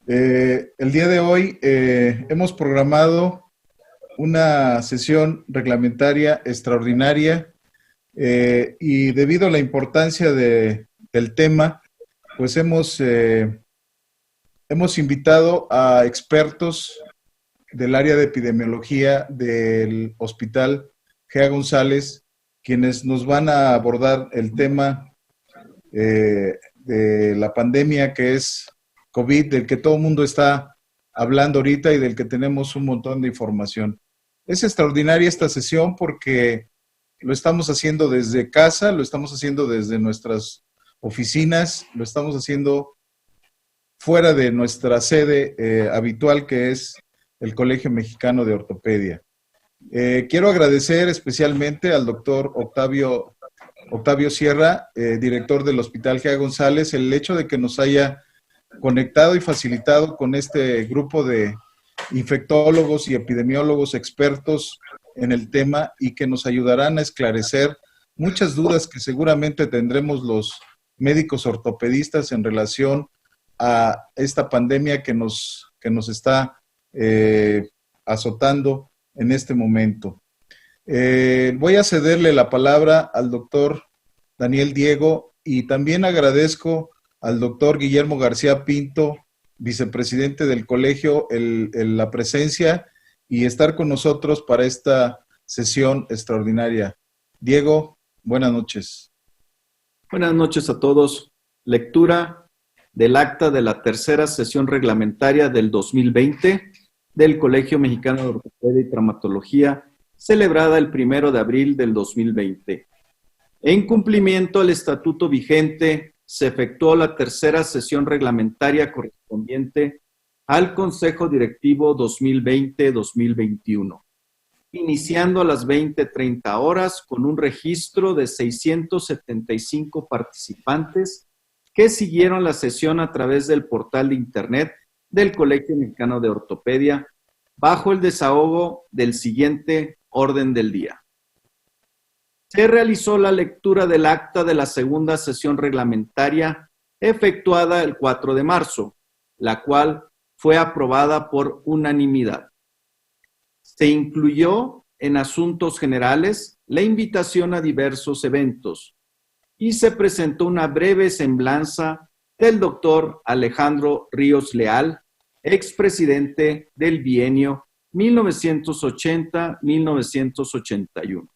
El día de hoy hemos programado una sesión reglamentaria extraordinaria y debido a la importancia del tema, pues hemos invitado a expertos del área de epidemiología del Hospital Gea González, quienes nos van a abordar el tema de la pandemia que es COVID, del que todo el mundo está hablando ahorita y del que tenemos un montón de información. Es extraordinaria esta sesión porque lo estamos haciendo desde casa, lo estamos haciendo desde nuestras oficinas, lo estamos haciendo fuera de nuestra sede habitual, que es el Colegio Mexicano de Ortopedia. Quiero agradecer especialmente al doctor Octavio Sierra, director del Hospital Gea González, el hecho de que nos haya conectado y facilitado con este grupo de infectólogos y epidemiólogos expertos en el tema y que nos ayudarán a esclarecer muchas dudas que seguramente tendremos los médicos ortopedistas en relación a esta pandemia que nos está azotando en este momento. Voy a cederle la palabra al doctor Daniel Diego y también agradezco al doctor Guillermo García Pinto, vicepresidente del colegio, la presencia y estar con nosotros para esta sesión extraordinaria. Diego, buenas noches. Buenas noches a todos. Lectura del acta de la tercera sesión reglamentaria del 2020 del Colegio Mexicano de Ortopedia y Traumatología, celebrada el 1 de abril del 2020. En cumplimiento al estatuto vigente, se efectuó la tercera sesión reglamentaria correspondiente al Consejo Directivo 2020-2021, iniciando a las 20:30 horas con un registro de 675 participantes que siguieron la sesión a través del portal de internet del Colegio Mexicano de Ortopedia, bajo el desahogo del siguiente orden del día. Se realizó la lectura del acta de la segunda sesión reglamentaria efectuada el 4 de marzo, la cual fue aprobada por unanimidad. Se incluyó en asuntos generales la invitación a diversos eventos y se presentó una breve semblanza del doctor Alejandro Ríos Leal, expresidente del bienio 1980-1981.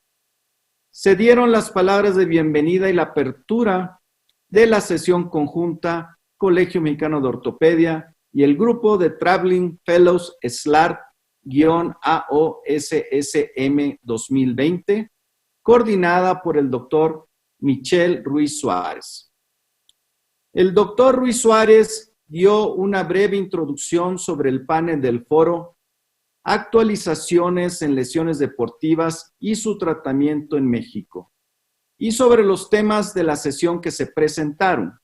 Se dieron las palabras de bienvenida y la apertura de la sesión conjunta Colegio Mexicano de Ortopedia y el grupo de Traveling Fellows SLAR-AOSSM 2020, coordinada por el doctor Michel Ruiz Suárez. El doctor Ruiz Suárez dio una breve introducción sobre el panel del foro Actualizaciones en lesiones deportivas y su tratamiento en México, y sobre los temas de la sesión que se presentaron.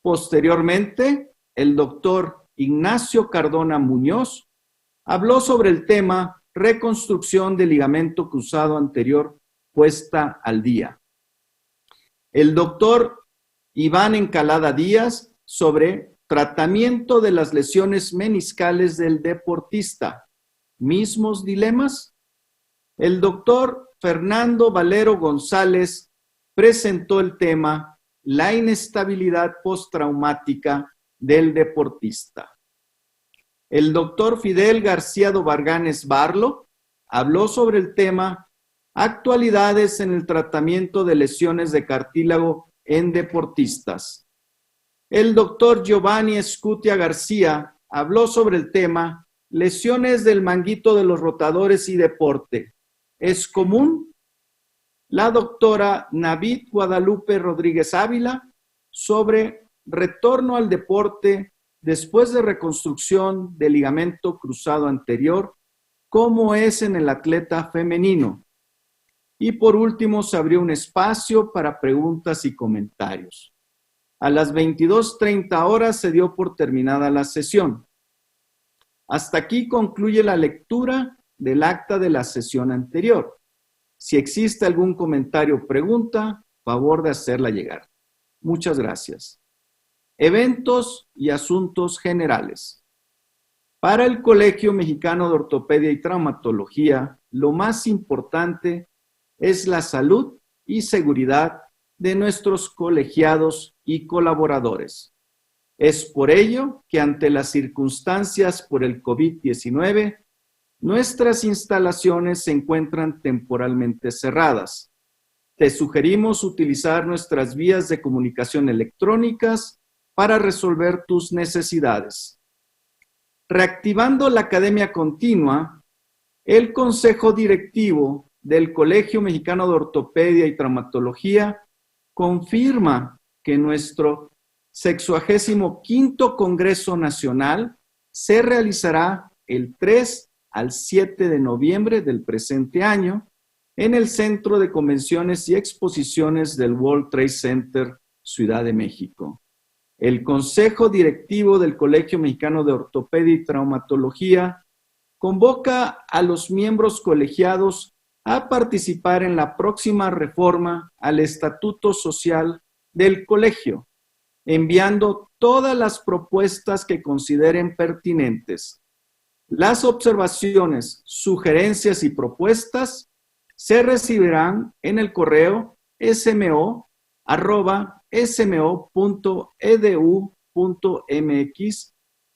Posteriormente, el doctor Ignacio Cardona Muñoz habló sobre el tema reconstrucción del ligamento cruzado anterior puesta al día. El doctor Iván Encalada Díaz sobre tratamiento de las lesiones meniscales del deportista. ¿Mismos dilemas? El doctor Fernando Valero González presentó el tema la inestabilidad postraumática del deportista. El doctor Fidel García Dobarganes Barlo habló sobre el tema actualidades en el tratamiento de lesiones de cartílago en deportistas. El doctor Giovanni Escutia García habló sobre el tema lesiones del manguito de los rotadores y deporte. ¿Es común? La doctora Navid Guadalupe Rodríguez Ávila sobre retorno al deporte después de reconstrucción del ligamento cruzado anterior, ¿cómo es en el atleta femenino? Y por último, se abrió un espacio para preguntas y comentarios. A las 22:30 horas se dio por terminada la sesión. Hasta aquí concluye la lectura del acta de la sesión anterior. Si existe algún comentario o pregunta, favor de hacerla llegar. Muchas gracias. Eventos y asuntos generales. Para el Colegio Mexicano de Ortopedia y Traumatología, lo más importante es la salud y seguridad de nuestros colegiados y colaboradores. Es por ello que ante las circunstancias por el COVID-19, nuestras instalaciones se encuentran temporalmente cerradas. Te sugerimos utilizar nuestras vías de comunicación electrónicas para resolver tus necesidades. Reactivando la academia continua, el Consejo Directivo del Colegio Mexicano de Ortopedia y Traumatología confirma que nuestro 65º Congreso Nacional se realizará el 3 al 7 de noviembre del presente año en el Centro de Convenciones y Exposiciones del World Trade Center, Ciudad de México. El Consejo Directivo del Colegio Mexicano de Ortopedia y Traumatología convoca a los miembros colegiados a participar en la próxima reforma al Estatuto Social del Colegio, enviando todas las propuestas que consideren pertinentes. Las observaciones, sugerencias y propuestas se recibirán en el correo smo@smo.edu.mx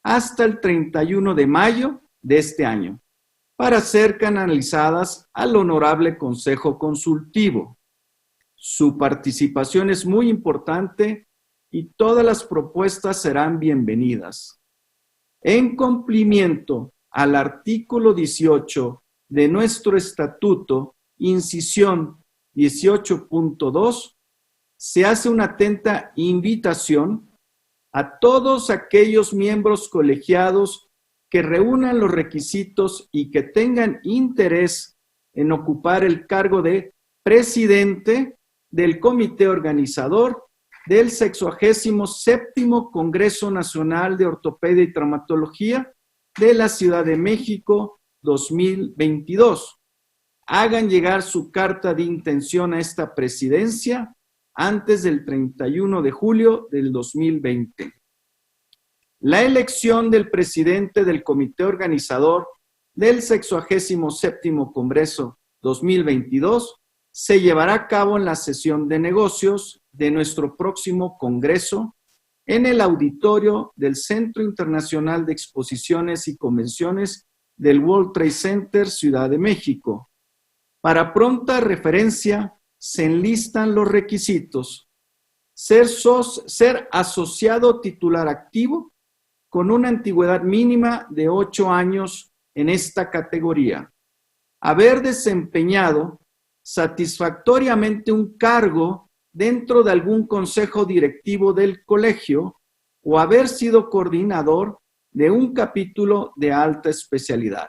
hasta el 31 de mayo de este año, para ser canalizadas al Honorable Consejo Consultivo. Su participación es muy importante y todas las propuestas serán bienvenidas. En cumplimiento al artículo 18 de nuestro estatuto, incisión 18.2, se hace una atenta invitación a todos aquellos miembros colegiados que reúnan los requisitos y que tengan interés en ocupar el cargo de presidente del comité organizador del 67º Congreso Nacional de Ortopedia y Traumatología de la Ciudad de México 2022. Hagan llegar su carta de intención a esta presidencia antes del 31 de julio del 2020. La elección del presidente del comité organizador del 67º Congreso 2022 se llevará a cabo en la sesión de negocios de nuestro próximo Congreso en el auditorio del Centro Internacional de Exposiciones y Convenciones del World Trade Center, Ciudad de México. Para pronta referencia, se enlistan los requisitos: ser asociado titular activo con una antigüedad mínima de 8 años en esta categoría, haber desempeñado satisfactoriamente un cargo dentro de algún consejo directivo del colegio o haber sido coordinador de un capítulo de alta especialidad.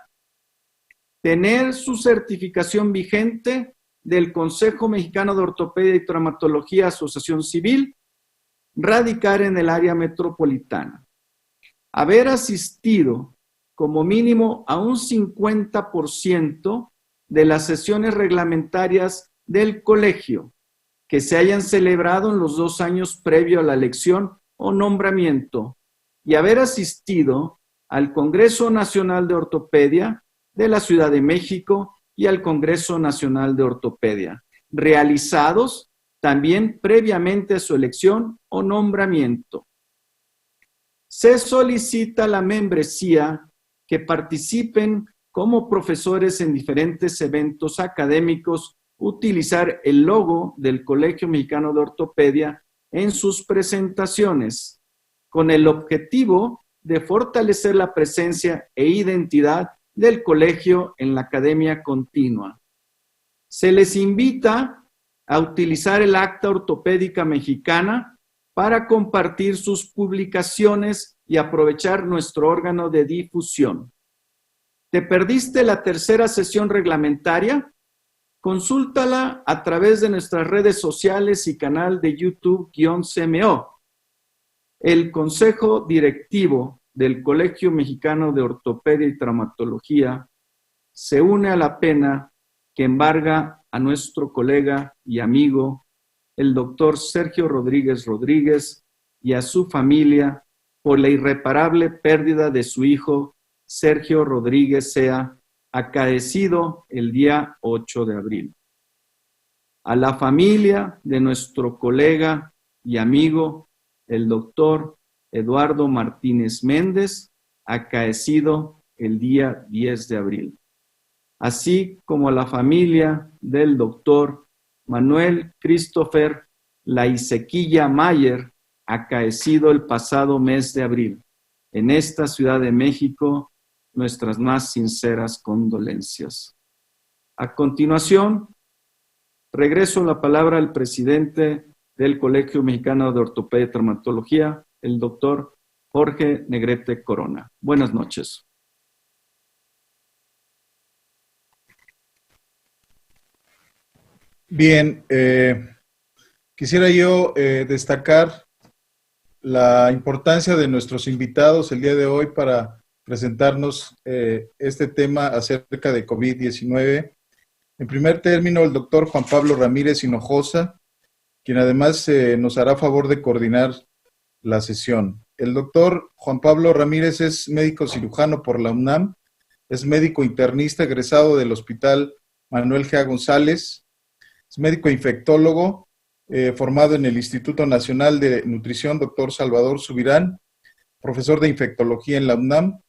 Tener su certificación vigente del Consejo Mexicano de Ortopedia y Traumatología Asociación Civil, radicar en el área metropolitana. Haber asistido como mínimo a un 50% de las sesiones reglamentarias del colegio que se hayan celebrado en los 2 años previo a la elección o nombramiento y haber asistido al Congreso Nacional de Ortopedia de la Ciudad de México y al Congreso Nacional de Ortopedia, realizados también previamente a su elección o nombramiento. Se solicita la membresía que participen como profesores en diferentes eventos académicos, utilizar el logo del Colegio Mexicano de Ortopedia en sus presentaciones, con el objetivo de fortalecer la presencia e identidad del colegio en la academia continua. Se les invita a utilizar el Acta Ortopédica Mexicana para compartir sus publicaciones y aprovechar nuestro órgano de difusión. ¿Te perdiste la tercera sesión reglamentaria? Consúltala a través de nuestras redes sociales y canal de YouTube-CMO. El Consejo Directivo del Colegio Mexicano de Ortopedia y Traumatología se une a la pena que embarga a nuestro colega y amigo, el doctor Sergio Rodríguez Rodríguez, y a su familia por la irreparable pérdida de su hijo Sergio Rodríguez Sea, acaecido el día 8 de abril. A la familia de nuestro colega y amigo, el doctor Eduardo Martínez Méndez, acaecido el día 10 de abril. Así como a la familia del doctor Manuel Christopher Laisequilla Mayer, acaecido el pasado mes de abril. En esta Ciudad de México, nuestras más sinceras condolencias. A continuación, regreso la palabra al presidente del Colegio Mexicano de Ortopedia y Traumatología, el doctor Jorge Negrete Corona. Buenas noches. Bien, quisiera yo destacar la importancia de nuestros invitados el día de hoy para presentarnos este tema acerca de COVID-19. En primer término, el doctor Juan Pablo Ramírez Hinojosa, quien además nos hará favor de coordinar la sesión. El doctor Juan Pablo Ramírez es médico cirujano por la UNAM, es médico internista egresado del Hospital Manuel G. González, es médico infectólogo, formado en el Instituto Nacional de Nutrición, doctor Salvador Subirán, profesor de infectología en la UNAM,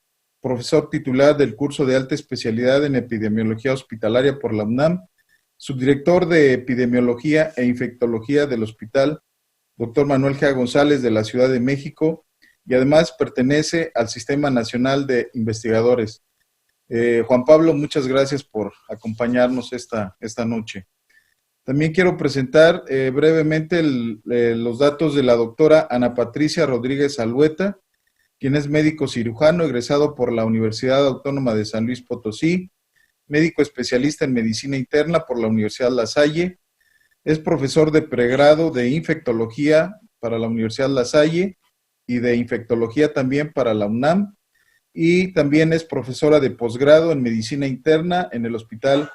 profesor titular del curso de alta especialidad en epidemiología hospitalaria por la UNAM, subdirector de epidemiología e infectología del Hospital Dr. Manuel G. González de la Ciudad de México y además pertenece al Sistema Nacional de Investigadores. Juan Pablo, muchas gracias por acompañarnos esta noche. También quiero presentar brevemente los datos de la doctora Ana Patricia Rodríguez Alueta, quien es médico cirujano egresado por la Universidad Autónoma de San Luis Potosí, médico especialista en medicina interna por la Universidad La Salle, es profesor de pregrado de infectología para la Universidad La Salle y de infectología también para la UNAM, y también es profesora de posgrado en medicina interna en el Hospital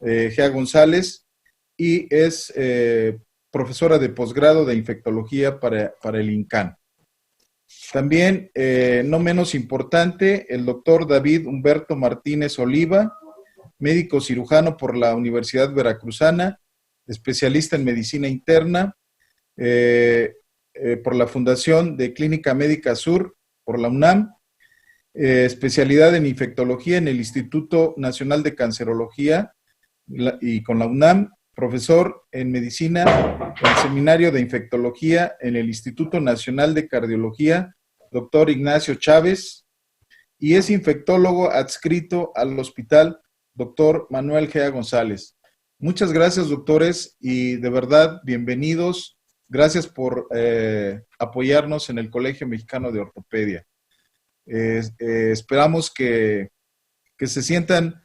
G. González, y es profesora de posgrado de infectología para el INCAN. También, no menos importante, el doctor David Humberto Martínez Oliva, médico cirujano por la Universidad Veracruzana, especialista en medicina interna, por la Fundación de Clínica Médica Sur, por la UNAM, especialidad en infectología en el Instituto Nacional de Cancerología y con la UNAM, profesor en medicina en el Seminario de Infectología en el Instituto Nacional de Cardiología, doctor Ignacio Chávez, y es infectólogo adscrito al Hospital Dr. Manuel G. González. Muchas gracias, doctores, y de verdad, bienvenidos. Gracias por apoyarnos en el Colegio Mexicano de Ortopedia. Esperamos que se sientan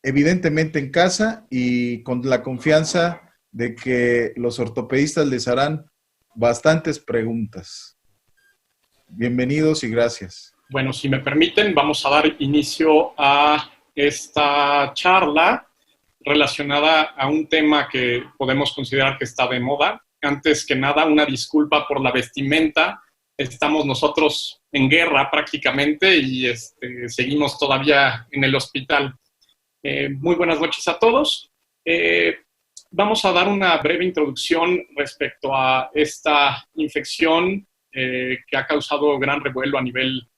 evidentemente en casa y con la confianza de que los ortopedistas les harán bastantes preguntas. Bienvenidos y gracias. Bueno, si me permiten, vamos a dar inicio a esta charla relacionada a un tema que podemos considerar que está de moda. Antes que nada, una disculpa por la vestimenta. Estamos nosotros en guerra prácticamente y seguimos todavía en el hospital. Muy buenas noches a todos. Vamos a dar una breve introducción respecto a esta infección que ha causado gran revuelo a nivel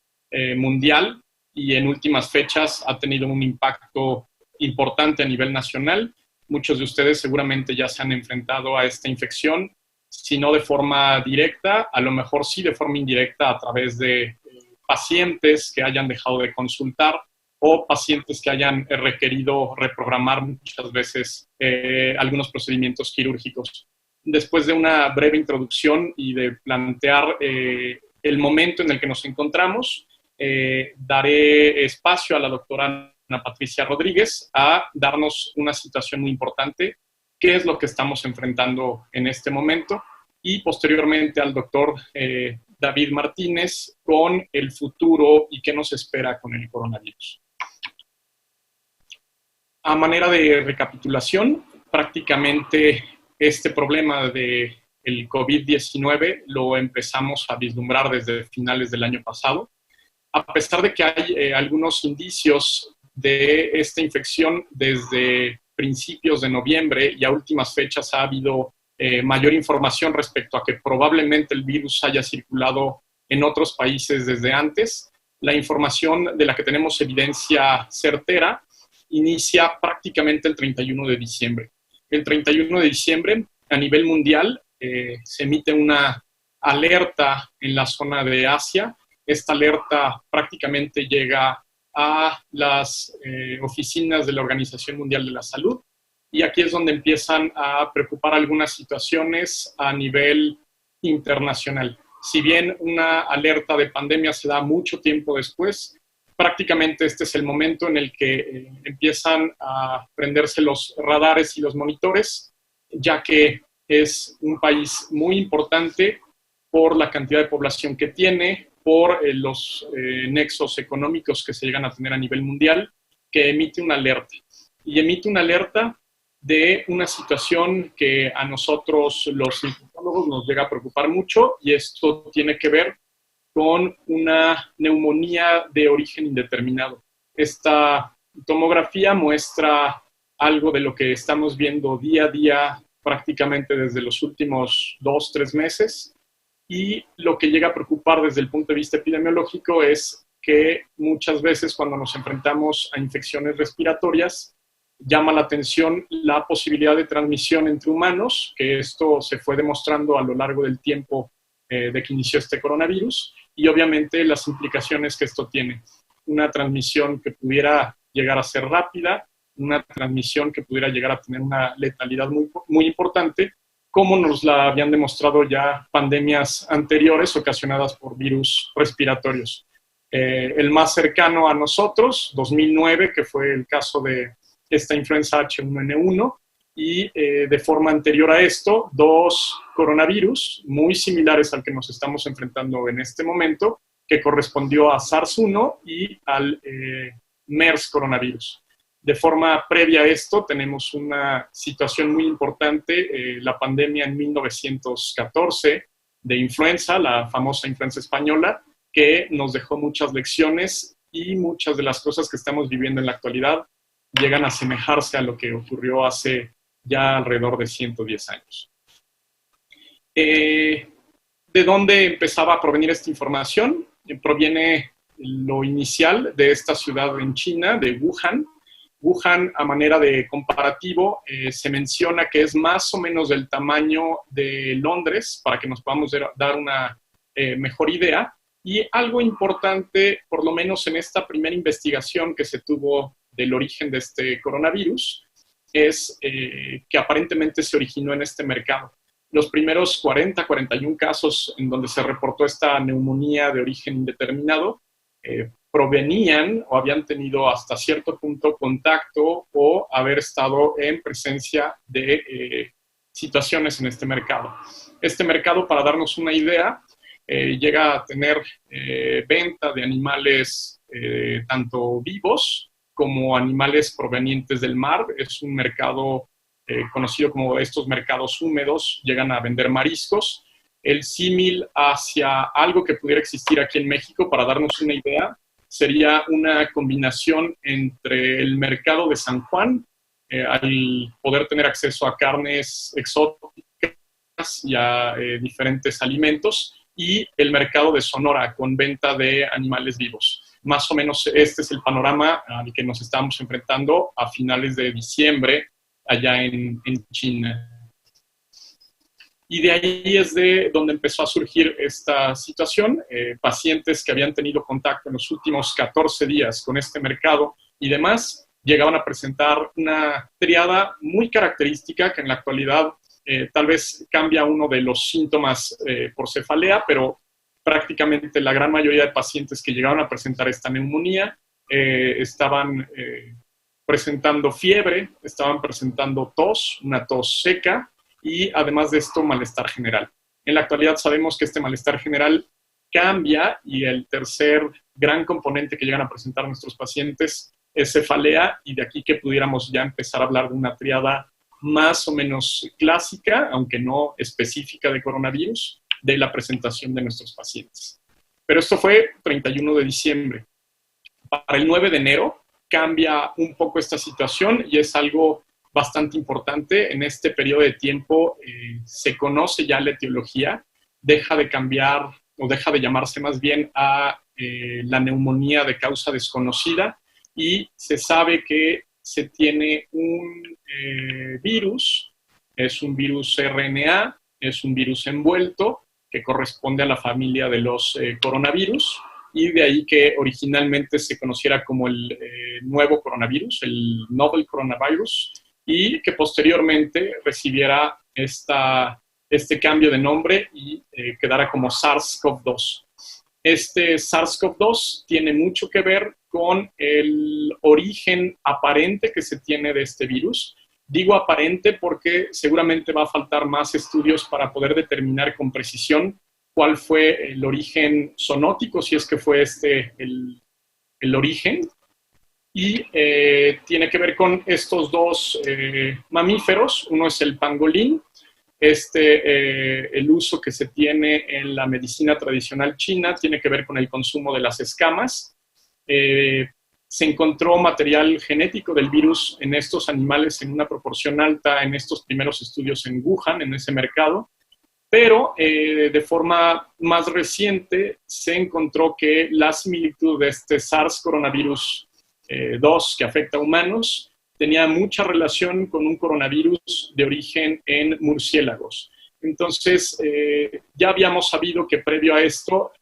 mundial y en últimas fechas ha tenido un impacto importante a nivel nacional. Muchos de ustedes seguramente ya se han enfrentado a esta infección, si no de forma directa, a lo mejor sí de forma indirecta a través de pacientes que hayan dejado de consultar o pacientes que hayan requerido reprogramar muchas veces algunos procedimientos quirúrgicos. Después de una breve introducción y de plantear el momento en el que nos encontramos, daré espacio a la doctora Ana Patricia Rodríguez a darnos una situación muy importante, qué es lo que estamos enfrentando en este momento, y posteriormente al doctor David Martínez con el futuro y qué nos espera con el coronavirus. A manera de recapitulación, prácticamente este problema de el COVID-19 lo empezamos a vislumbrar desde finales del año pasado. A pesar de que hay algunos indicios de esta infección desde principios de noviembre y a últimas fechas ha habido mayor información respecto a que probablemente el virus haya circulado en otros países desde antes. La información de la que tenemos evidencia certera inicia prácticamente el 31 de diciembre. El 31 de diciembre, a nivel mundial, se emite una alerta en la zona de Asia. Esta alerta prácticamente llega a las oficinas de la Organización Mundial de la Salud, y aquí es donde empiezan a preocupar algunas situaciones a nivel internacional. Si bien una alerta de pandemia se da mucho tiempo después, prácticamente este es el momento en el que empiezan a prenderse los radares y los monitores, ya que es un país muy importante por la cantidad de población que tiene, por los nexos económicos que se llegan a tener a nivel mundial, que emite una alerta. Y emite una alerta de una situación que a nosotros los infectólogos nos llega a preocupar mucho, y esto tiene que ver con una neumonía de origen indeterminado. Esta tomografía muestra algo de lo que estamos viendo día a día prácticamente desde los últimos 2-3 meses, y lo que llega a preocupar desde el punto de vista epidemiológico es que muchas veces cuando nos enfrentamos a infecciones respiratorias, llama la atención la posibilidad de transmisión entre humanos, que esto se fue demostrando a lo largo del tiempo de que inició este coronavirus, y obviamente las implicaciones que esto tiene. Una transmisión que pudiera llegar a ser rápida, una transmisión que pudiera llegar a tener una letalidad muy, muy importante, como nos la habían demostrado ya pandemias anteriores ocasionadas por virus respiratorios. El más cercano a nosotros, 2009, que fue el caso de esta influenza H1N1, y de forma anterior a esto, 2 coronavirus muy similares al que nos estamos enfrentando en este momento, que correspondió a SARS-1 y al MERS coronavirus. De forma previa a esto, tenemos una situación muy importante, la pandemia en 1914 de influenza, la famosa influenza española, que nos dejó muchas lecciones, y muchas de las cosas que estamos viviendo en la actualidad llegan a asemejarse a lo que ocurrió hace ya alrededor de 110 años. ¿De dónde empezaba a provenir esta información? Proviene lo inicial de esta ciudad en China, de Wuhan. Wuhan, a manera de comparativo, se menciona que es más o menos del tamaño de Londres, para que nos podamos dar una mejor idea. Y algo importante, por lo menos en esta primera investigación que se tuvo del origen de este coronavirus, es que aparentemente se originó en este mercado. Los primeros 41 casos en donde se reportó esta neumonía de origen indeterminado provenían o habían tenido hasta cierto punto contacto o haber estado en presencia de situaciones en este mercado. Este mercado, para darnos una idea, llega a tener venta de animales tanto vivos como animales provenientes del mar. Es un mercado conocido como estos mercados húmedos, llegan a vender mariscos. El símil hacia algo que pudiera existir aquí en México, para darnos una idea, sería una combinación entre el mercado de San Juan, al poder tener acceso a carnes exóticas y a diferentes alimentos, y el mercado de Sonora, con venta de animales vivos. Más o menos este es el panorama al que nos estamos enfrentando a finales de diciembre allá en China. Y de ahí es de donde empezó a surgir esta situación. Pacientes que habían tenido contacto en los últimos 14 días con este mercado y demás, llegaban a presentar una triada muy característica que en la actualidad tal vez cambia uno de los síntomas por cefalea, pero prácticamente la gran mayoría de pacientes que llegaban a presentar esta neumonía estaban presentando fiebre, estaban presentando tos, una tos seca, y además de esto, malestar general. En la actualidad sabemos que este malestar general cambia, y el tercer gran componente que llegan a presentar nuestros pacientes es cefalea, y de aquí que pudiéramos ya empezar a hablar de una triada más o menos clásica, aunque no específica de coronavirus, de la presentación de nuestros pacientes. Pero esto fue 31 de diciembre. Para el 9 de enero cambia un poco esta situación y es algo bastante importante. En este periodo de tiempo se conoce ya la etiología, deja de cambiar o deja de llamarse más bien a la neumonía de causa desconocida y se sabe que se tiene un virus, es un virus RNA, es un virus envuelto que corresponde a la familia de los coronavirus y de ahí que originalmente se conociera como el nuevo coronavirus, el novel coronavirus, y que posteriormente recibiera este cambio de nombre y quedara como SARS-CoV-2. Este SARS-CoV-2 tiene mucho que ver con el origen aparente que se tiene de este virus. Digo aparente porque seguramente va a faltar más estudios para poder determinar con precisión cuál fue el origen zoonótico, si es que fue el origen. Y tiene que ver con estos dos mamíferos. Uno es el pangolín, el uso que se tiene en la medicina tradicional china tiene que ver con el consumo de las escamas. Se encontró material genético del virus en estos animales en una proporción alta en estos primeros estudios en Wuhan, en ese mercado, pero de forma más reciente se encontró que la similitud de este SARS coronavirus 2 que afecta a humanos tenía mucha relación con un coronavirus de origen en murciélagos. Entonces, ya habíamos sabido que previo a esto,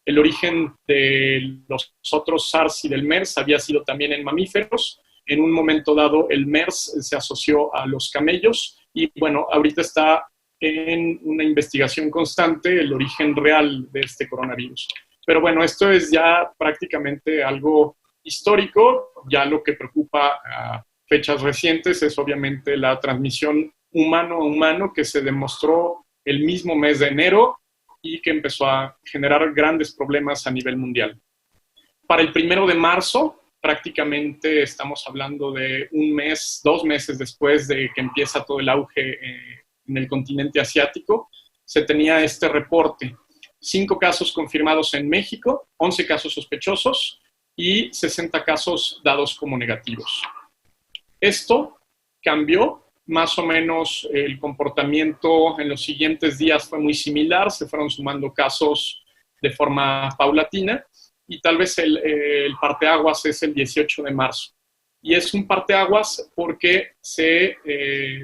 el origen de los otros SARS y del MERS había sido también en mamíferos. En un momento dado, el MERS se asoció a los camellos y, bueno, ahorita está en una investigación constante el origen real de este coronavirus. Pero bueno, esto es ya prácticamente algo histórico. Ya lo que preocupa a fechas recientes es obviamente la transmisión humano a humano que se demostró el mismo mes de enero y que empezó a generar grandes problemas a nivel mundial. Para el 1 de marzo, prácticamente estamos hablando de un mes, 2 meses después de que empieza todo el auge en el continente asiático, se tenía este reporte. 5 casos confirmados en México, 11 casos sospechosos y 60 casos dados como negativos. Esto cambió. Más o menos el comportamiento en los siguientes días fue muy similar, se fueron sumando casos de forma paulatina y tal vez el parteaguas es el 18 de marzo. Y es un parteaguas porque se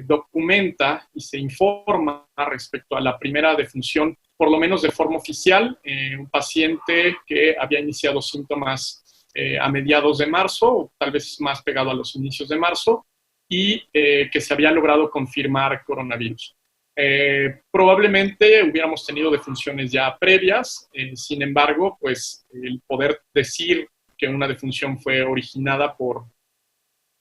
documenta y se informa respecto a la primera defunción, por lo menos de forma oficial, un paciente que había iniciado síntomas a mediados de marzo, o tal vez más pegado a los inicios de marzo, y que se había logrado confirmar coronavirus. Probablemente hubiéramos tenido defunciones ya previas, sin embargo, pues el poder decir que una defunción fue originada por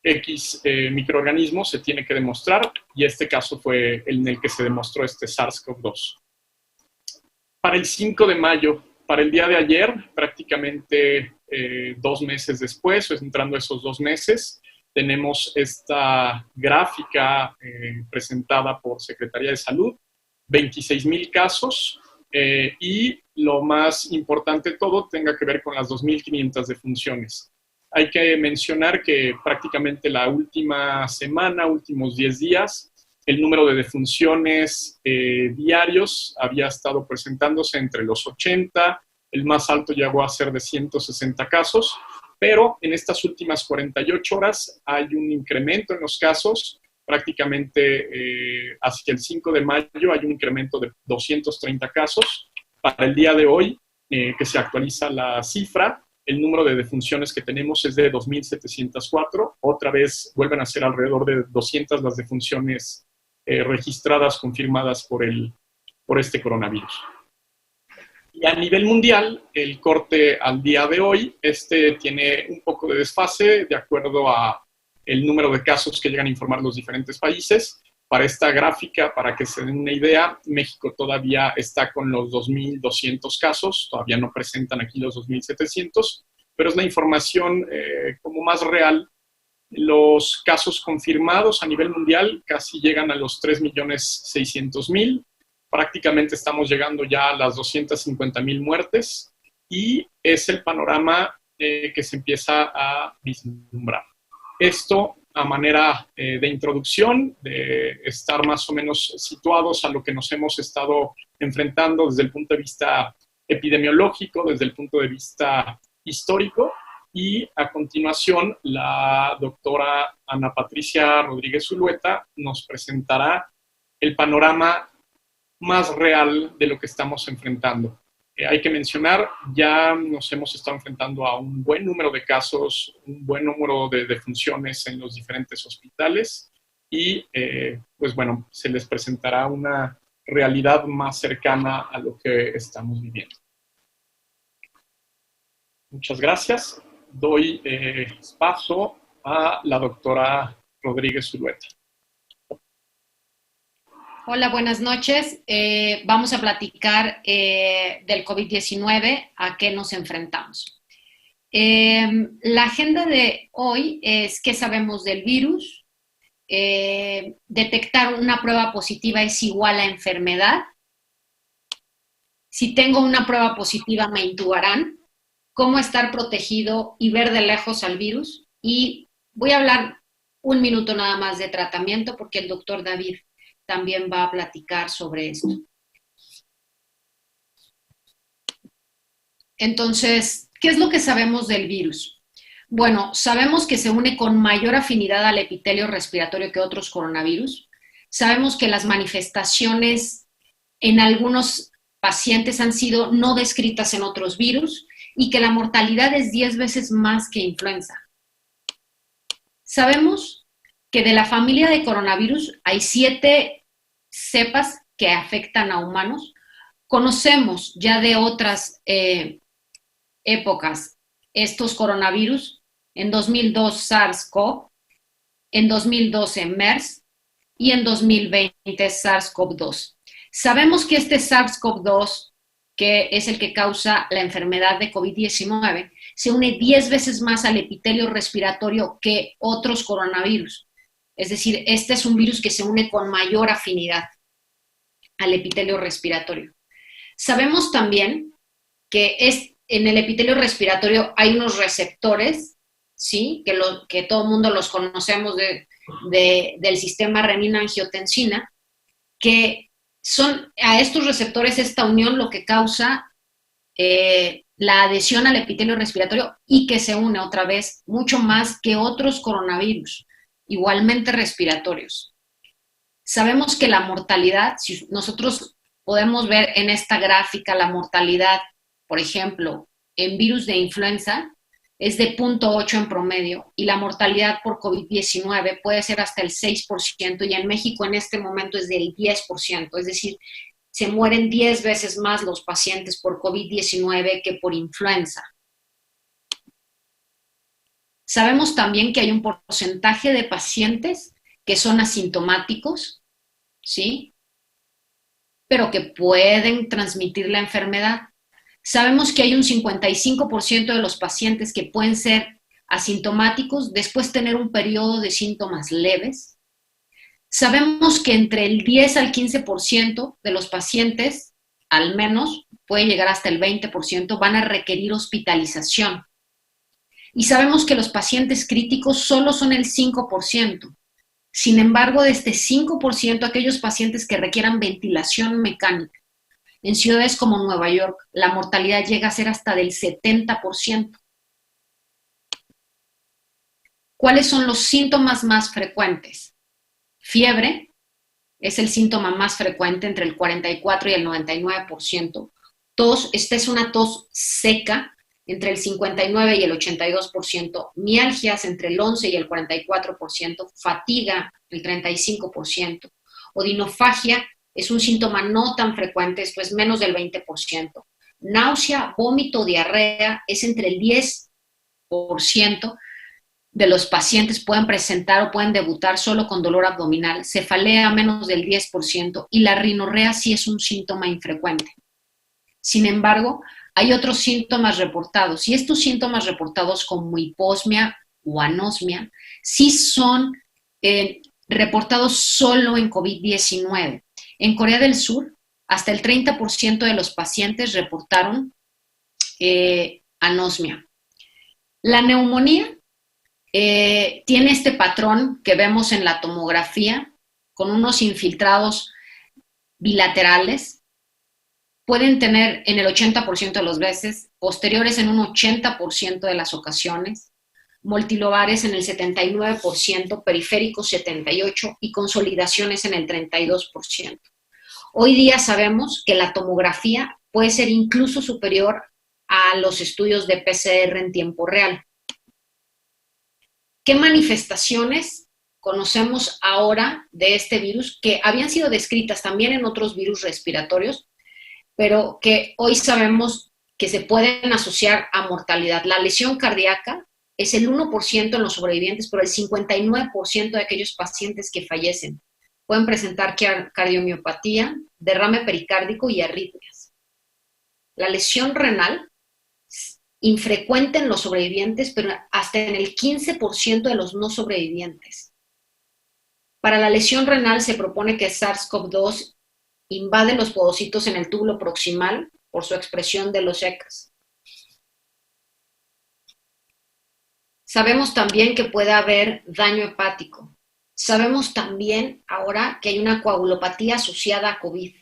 X microorganismos se tiene que demostrar, y este caso fue en el que se demostró este SARS-CoV-2. Para el 5 de mayo, para el día de ayer, prácticamente 2 meses después, o entrando esos 2 meses, tenemos esta gráfica presentada por Secretaría de Salud, 26,000 casos, y lo más importante de todo tenga que ver con las 2,500 defunciones. Hay que mencionar que prácticamente la última semana, últimos 10 días, el número de defunciones diarios había estado presentándose entre los 80, el más alto llegó a ser de 160 casos, pero en estas últimas 48 horas hay un incremento en los casos, prácticamente hacia el 5 de mayo hay un incremento de 230 casos. Para el día de hoy, que se actualiza la cifra, el número de defunciones que tenemos es de 2,704. Otra vez vuelven a ser alrededor de 200 las defunciones registradas, confirmadas por este coronavirus. Y a nivel mundial, el corte al día de hoy, tiene un poco de desfase de acuerdo a el número de casos que llegan a informar los diferentes países. Para esta gráfica, para que se den una idea, México todavía está con los 2,200 casos, todavía no presentan aquí los 2,700, pero es la información como más real Los casos confirmados a nivel mundial casi llegan a los 3.600.000. Prácticamente estamos llegando ya a las 250.000 muertes y es el panorama que se empieza a vislumbrar. Esto a manera de introducción, de estar más o menos situados a lo que nos hemos estado enfrentando desde el punto de vista epidemiológico, desde el punto de vista histórico. Y a continuación, la doctora Ana Patricia Rodríguez Zulueta nos presentará el panorama más real de lo que estamos enfrentando. Hay que mencionar, ya nos hemos estado enfrentando a un buen número de casos, un buen número de defunciones en los diferentes hospitales y, pues bueno, se les presentará una realidad más cercana a lo que estamos viviendo. Muchas gracias. Doy paso a la doctora Rodríguez Zulueta. Hola, buenas noches. Vamos a platicar del COVID-19, a qué nos enfrentamos. La agenda de hoy es qué sabemos del virus. Detectar una prueba positiva es igual a enfermedad. Si tengo una prueba positiva, me intubarán. Cómo estar protegido y ver de lejos al virus. Y voy a hablar un minuto nada más de tratamiento porque el doctor David también va a platicar sobre esto. Entonces, ¿qué es lo que sabemos del virus? Bueno, sabemos que se une con mayor afinidad al epitelio respiratorio que otros coronavirus. Sabemos que las manifestaciones en algunos pacientes han sido no descritas en otros virus y que la mortalidad es 10 veces más que influenza. Sabemos que de la familia de coronavirus hay 7 cepas que afectan a humanos. Conocemos ya de otras épocas estos coronavirus, en 2002 SARS-CoV, en 2012 MERS y en 2020 SARS-CoV-2. Sabemos que este SARS-CoV-2, que es el que causa la enfermedad de COVID-19, se une 10 veces más al epitelio respiratorio que otros coronavirus. Es decir, este es un virus que se une con mayor afinidad al epitelio respiratorio. Sabemos también que en el epitelio respiratorio hay unos receptores, ¿sí? Que todo el mundo los conocemos del sistema renina-angiotensina, que son a estos receptores esta unión lo que causa la adhesión al epitelio respiratorio y que se une otra vez mucho más que otros coronavirus, igualmente respiratorios. Sabemos que la mortalidad, si nosotros podemos ver en esta gráfica la mortalidad, por ejemplo, en virus de influenza, es de 0.8 en promedio y la mortalidad por COVID-19 puede ser hasta el 6% y en México en este momento es del 10%, es decir, se mueren 10 veces más los pacientes por COVID-19 que por influenza. Sabemos también que hay un porcentaje de pacientes que son asintomáticos, ¿sí? Pero que pueden transmitir la enfermedad. Sabemos que hay un 55% de los pacientes que pueden ser asintomáticos, después tener un periodo de síntomas leves. Sabemos que entre el 10 al 15% de los pacientes, al menos, puede llegar hasta el 20%, van a requerir hospitalización. Y sabemos que los pacientes críticos solo son el 5%. Sin embargo, de este 5%, aquellos pacientes que requieran ventilación mecánica, en ciudades como Nueva York, la mortalidad llega a ser hasta del 70%. ¿Cuáles son los síntomas más frecuentes? Fiebre es el síntoma más frecuente, entre el 44 y el 99%. Tos, esta es una tos seca, entre el 59 y el 82%, mialgias entre el 11 y el 44%, fatiga el 35%, odinofagia es un síntoma no tan frecuente, esto es menos del 20%, náusea, vómito, diarrea es entre el 10% de los pacientes pueden presentar o pueden debutar solo con dolor abdominal, cefalea menos del 10% y la rinorrea sí es un síntoma infrecuente. Sin embargo, hay otros síntomas reportados y estos síntomas reportados como hiposmia, o anosmia sí son reportados solo en COVID-19. En Corea del Sur, hasta el 30% de los pacientes reportaron anosmia. La neumonía tiene este patrón que vemos en la tomografía, con unos infiltrados bilaterales. Pueden tener en el 80% de las veces, posteriores en un 80% de las ocasiones, multilobares en el 79%, periféricos 78% y consolidaciones en el 32%. Hoy día sabemos que la tomografía puede ser incluso superior a los estudios de PCR en tiempo real. ¿Qué manifestaciones conocemos ahora de este virus que habían sido descritas también en otros virus respiratorios, pero que hoy sabemos que se pueden asociar a mortalidad? La lesión cardíaca es el 1% en los sobrevivientes, pero el 59% de aquellos pacientes que fallecen pueden presentar cardiomiopatía, derrame pericárdico y arritmias. La lesión renal, infrecuente en los sobrevivientes, pero hasta en el 15% de los no sobrevivientes. Para la lesión renal se propone que SARS-CoV-2 invade los podocitos en el túbulo proximal por su expresión de los ECAs. Sabemos también que puede haber daño hepático. Sabemos también ahora que hay una coagulopatía asociada a COVID,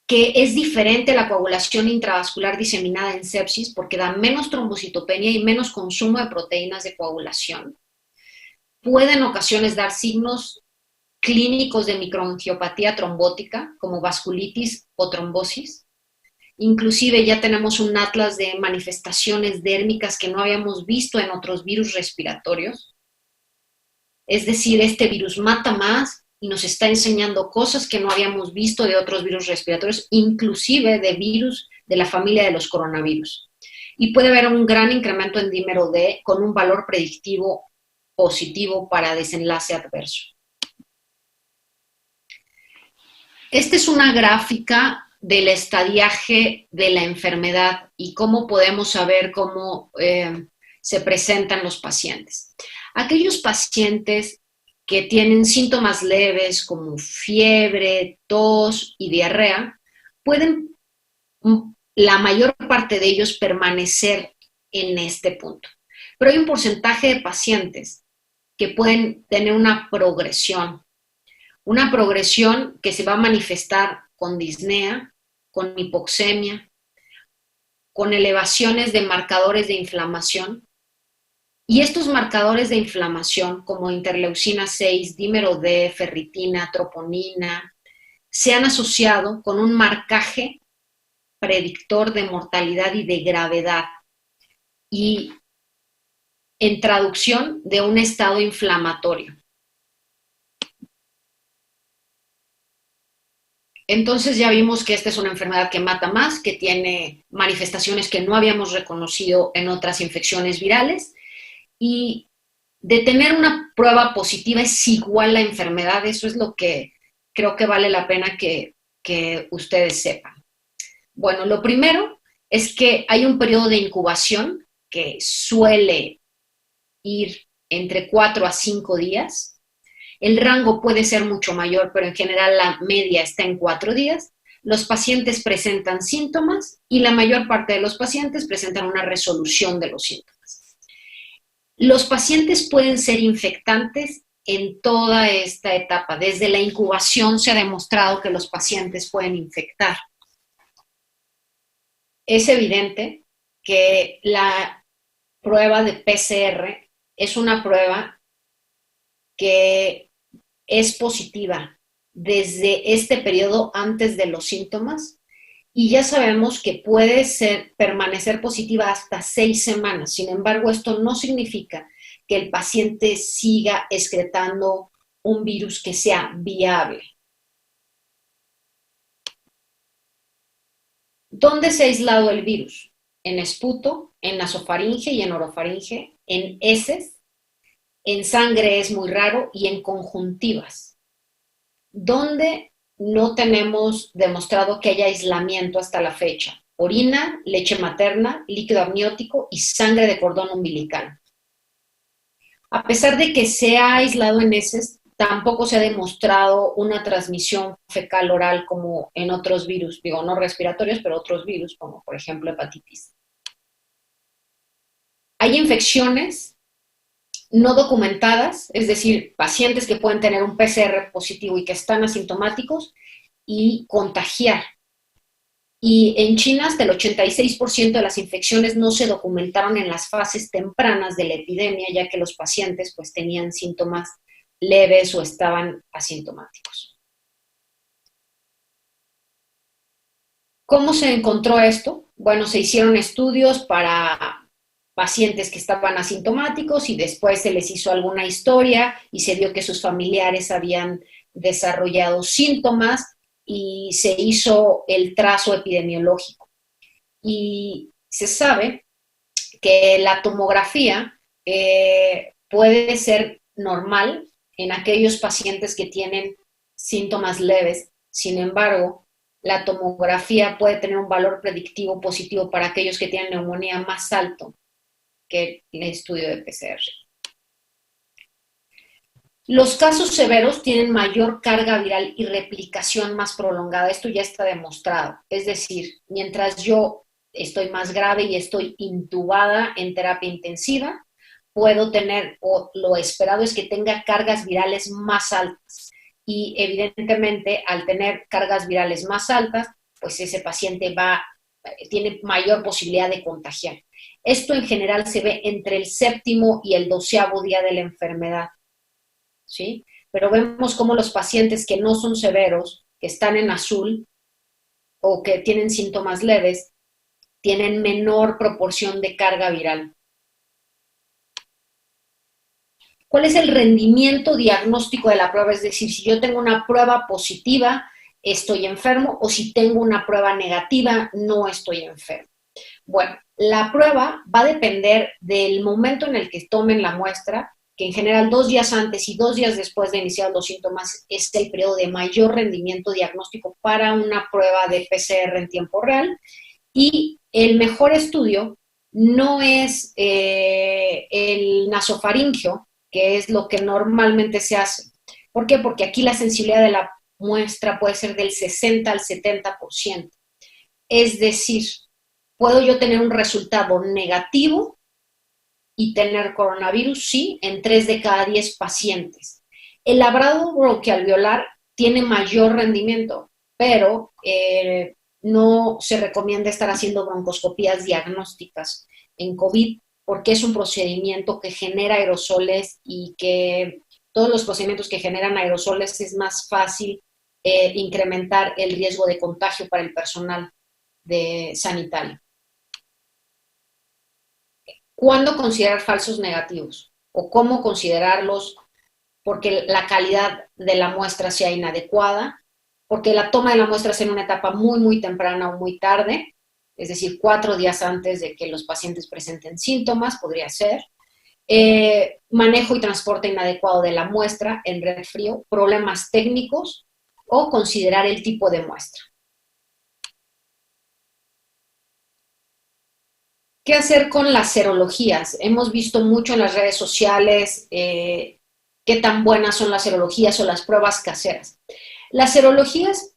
que es diferente a la coagulación intravascular diseminada en sepsis porque da menos trombocitopenia y menos consumo de proteínas de coagulación. Puede en ocasiones dar signos clínicos de microangiopatía trombótica, como vasculitis o trombosis. Inclusive ya tenemos un atlas de manifestaciones dérmicas que no habíamos visto en otros virus respiratorios. Es decir, este virus mata más y nos está enseñando cosas que no habíamos visto de otros virus respiratorios, inclusive de virus de la familia de los coronavirus. Y puede haber un gran incremento en dímero D con un valor predictivo positivo para desenlace adverso. Esta es una gráfica del estadiaje de la enfermedad y cómo podemos saber cómo se presentan los pacientes. Aquellos pacientes que tienen síntomas leves como fiebre, tos y diarrea, pueden, la mayor parte de ellos, permanecer en este punto. Pero hay un porcentaje de pacientes que pueden tener una progresión que se va a manifestar con disnea, con hipoxemia, con elevaciones de marcadores de inflamación. Y estos marcadores de inflamación, como interleucina 6, dímero D, ferritina, troponina, se han asociado con un marcaje predictor de mortalidad y de gravedad. Y en traducción, de un estado inflamatorio. Entonces ya vimos que esta es una enfermedad que mata más, que tiene manifestaciones que no habíamos reconocido en otras infecciones virales, y de tener una prueba positiva es igual la enfermedad. Eso es lo que creo que vale la pena que ustedes sepan. Bueno, lo primero es que hay un periodo de incubación que suele ir entre 4 a 5 días. El rango puede ser mucho mayor, pero en general la media está en 4 días. Los pacientes presentan síntomas y la mayor parte de los pacientes presentan una resolución de los síntomas. Los pacientes pueden ser infectantes en toda esta etapa. Desde la incubación se ha demostrado que los pacientes pueden infectar. Es evidente que la prueba de PCR es una prueba que es positiva desde este periodo antes de los síntomas, y ya sabemos que puede permanecer positiva hasta 6 semanas. Sin embargo, esto no significa que el paciente siga excretando un virus que sea viable. ¿Dónde se ha aislado el virus? En esputo, en nasofaringe y en orofaringe, en heces. En sangre es muy raro, y en conjuntivas. ¿Dónde no tenemos demostrado que haya aislamiento hasta la fecha? Orina, leche materna, líquido amniótico y sangre de cordón umbilical. A pesar de que se ha aislado en heces, tampoco se ha demostrado una transmisión fecal oral como en otros virus, digo, no respiratorios, pero otros virus, como por ejemplo hepatitis. Hay infecciones no documentadas, es decir, pacientes que pueden tener un PCR positivo y que están asintomáticos y contagiar. Y en China hasta el 86% de las infecciones no se documentaron en las fases tempranas de la epidemia, ya que los pacientes pues tenían síntomas leves o estaban asintomáticos. ¿Cómo se encontró esto? Bueno, se hicieron estudios para pacientes que estaban asintomáticos y después se les hizo alguna historia y se vio que sus familiares habían desarrollado síntomas y se hizo el trazo epidemiológico. Y se sabe que la tomografía puede ser normal en aquellos pacientes que tienen síntomas leves. Sin embargo, la tomografía puede tener un valor predictivo positivo para aquellos que tienen neumonía más alto que el estudio de PCR. Los casos severos tienen mayor carga viral y replicación más prolongada. Esto ya está demostrado. Es decir, mientras yo estoy más grave y estoy intubada en terapia intensiva, puedo tener, o lo esperado es que tenga cargas virales más altas. Y evidentemente, al tener cargas virales más altas, pues ese paciente tiene mayor posibilidad de contagiar. Esto en general se ve entre el 7º y el 12º día de la enfermedad, ¿sí? Pero vemos cómo los pacientes que no son severos, que están en azul o que tienen síntomas leves, tienen menor proporción de carga viral. ¿Cuál es el rendimiento diagnóstico de la prueba? Es decir, si yo tengo una prueba positiva, estoy enfermo, o si tengo una prueba negativa, no estoy enfermo. Bueno, la prueba va a depender del momento en el que tomen la muestra, que en general 2 días antes y 2 días después de iniciar los síntomas es el periodo de mayor rendimiento diagnóstico para una prueba de PCR en tiempo real. Y el mejor estudio no es el nasofaringeo, que es lo que normalmente se hace. ¿Por qué? Porque aquí la sensibilidad de la muestra puede ser del 60 al 70%. Es decir, puedo yo tener un resultado negativo y tener coronavirus, sí, en 3 de cada 10 pacientes. El labrado bronquialveolar tiene mayor rendimiento, pero no se recomienda estar haciendo broncoscopías diagnósticas en COVID porque es un procedimiento que genera aerosoles y que todos los procedimientos que generan aerosoles es más fácil incrementar el riesgo de contagio para el personal sanitario. ¿Cuándo considerar falsos negativos? ¿O cómo considerarlos? Porque la calidad de la muestra sea inadecuada, porque la toma de la muestra sea en una etapa muy, muy temprana o muy tarde, es decir, 4 días antes de que los pacientes presenten síntomas, podría ser. Manejo y transporte inadecuado de la muestra en red frío, problemas técnicos o considerar el tipo de muestra. ¿Qué hacer con las serologías? Hemos visto mucho en las redes sociales qué tan buenas son las serologías o las pruebas caseras. Las serologías,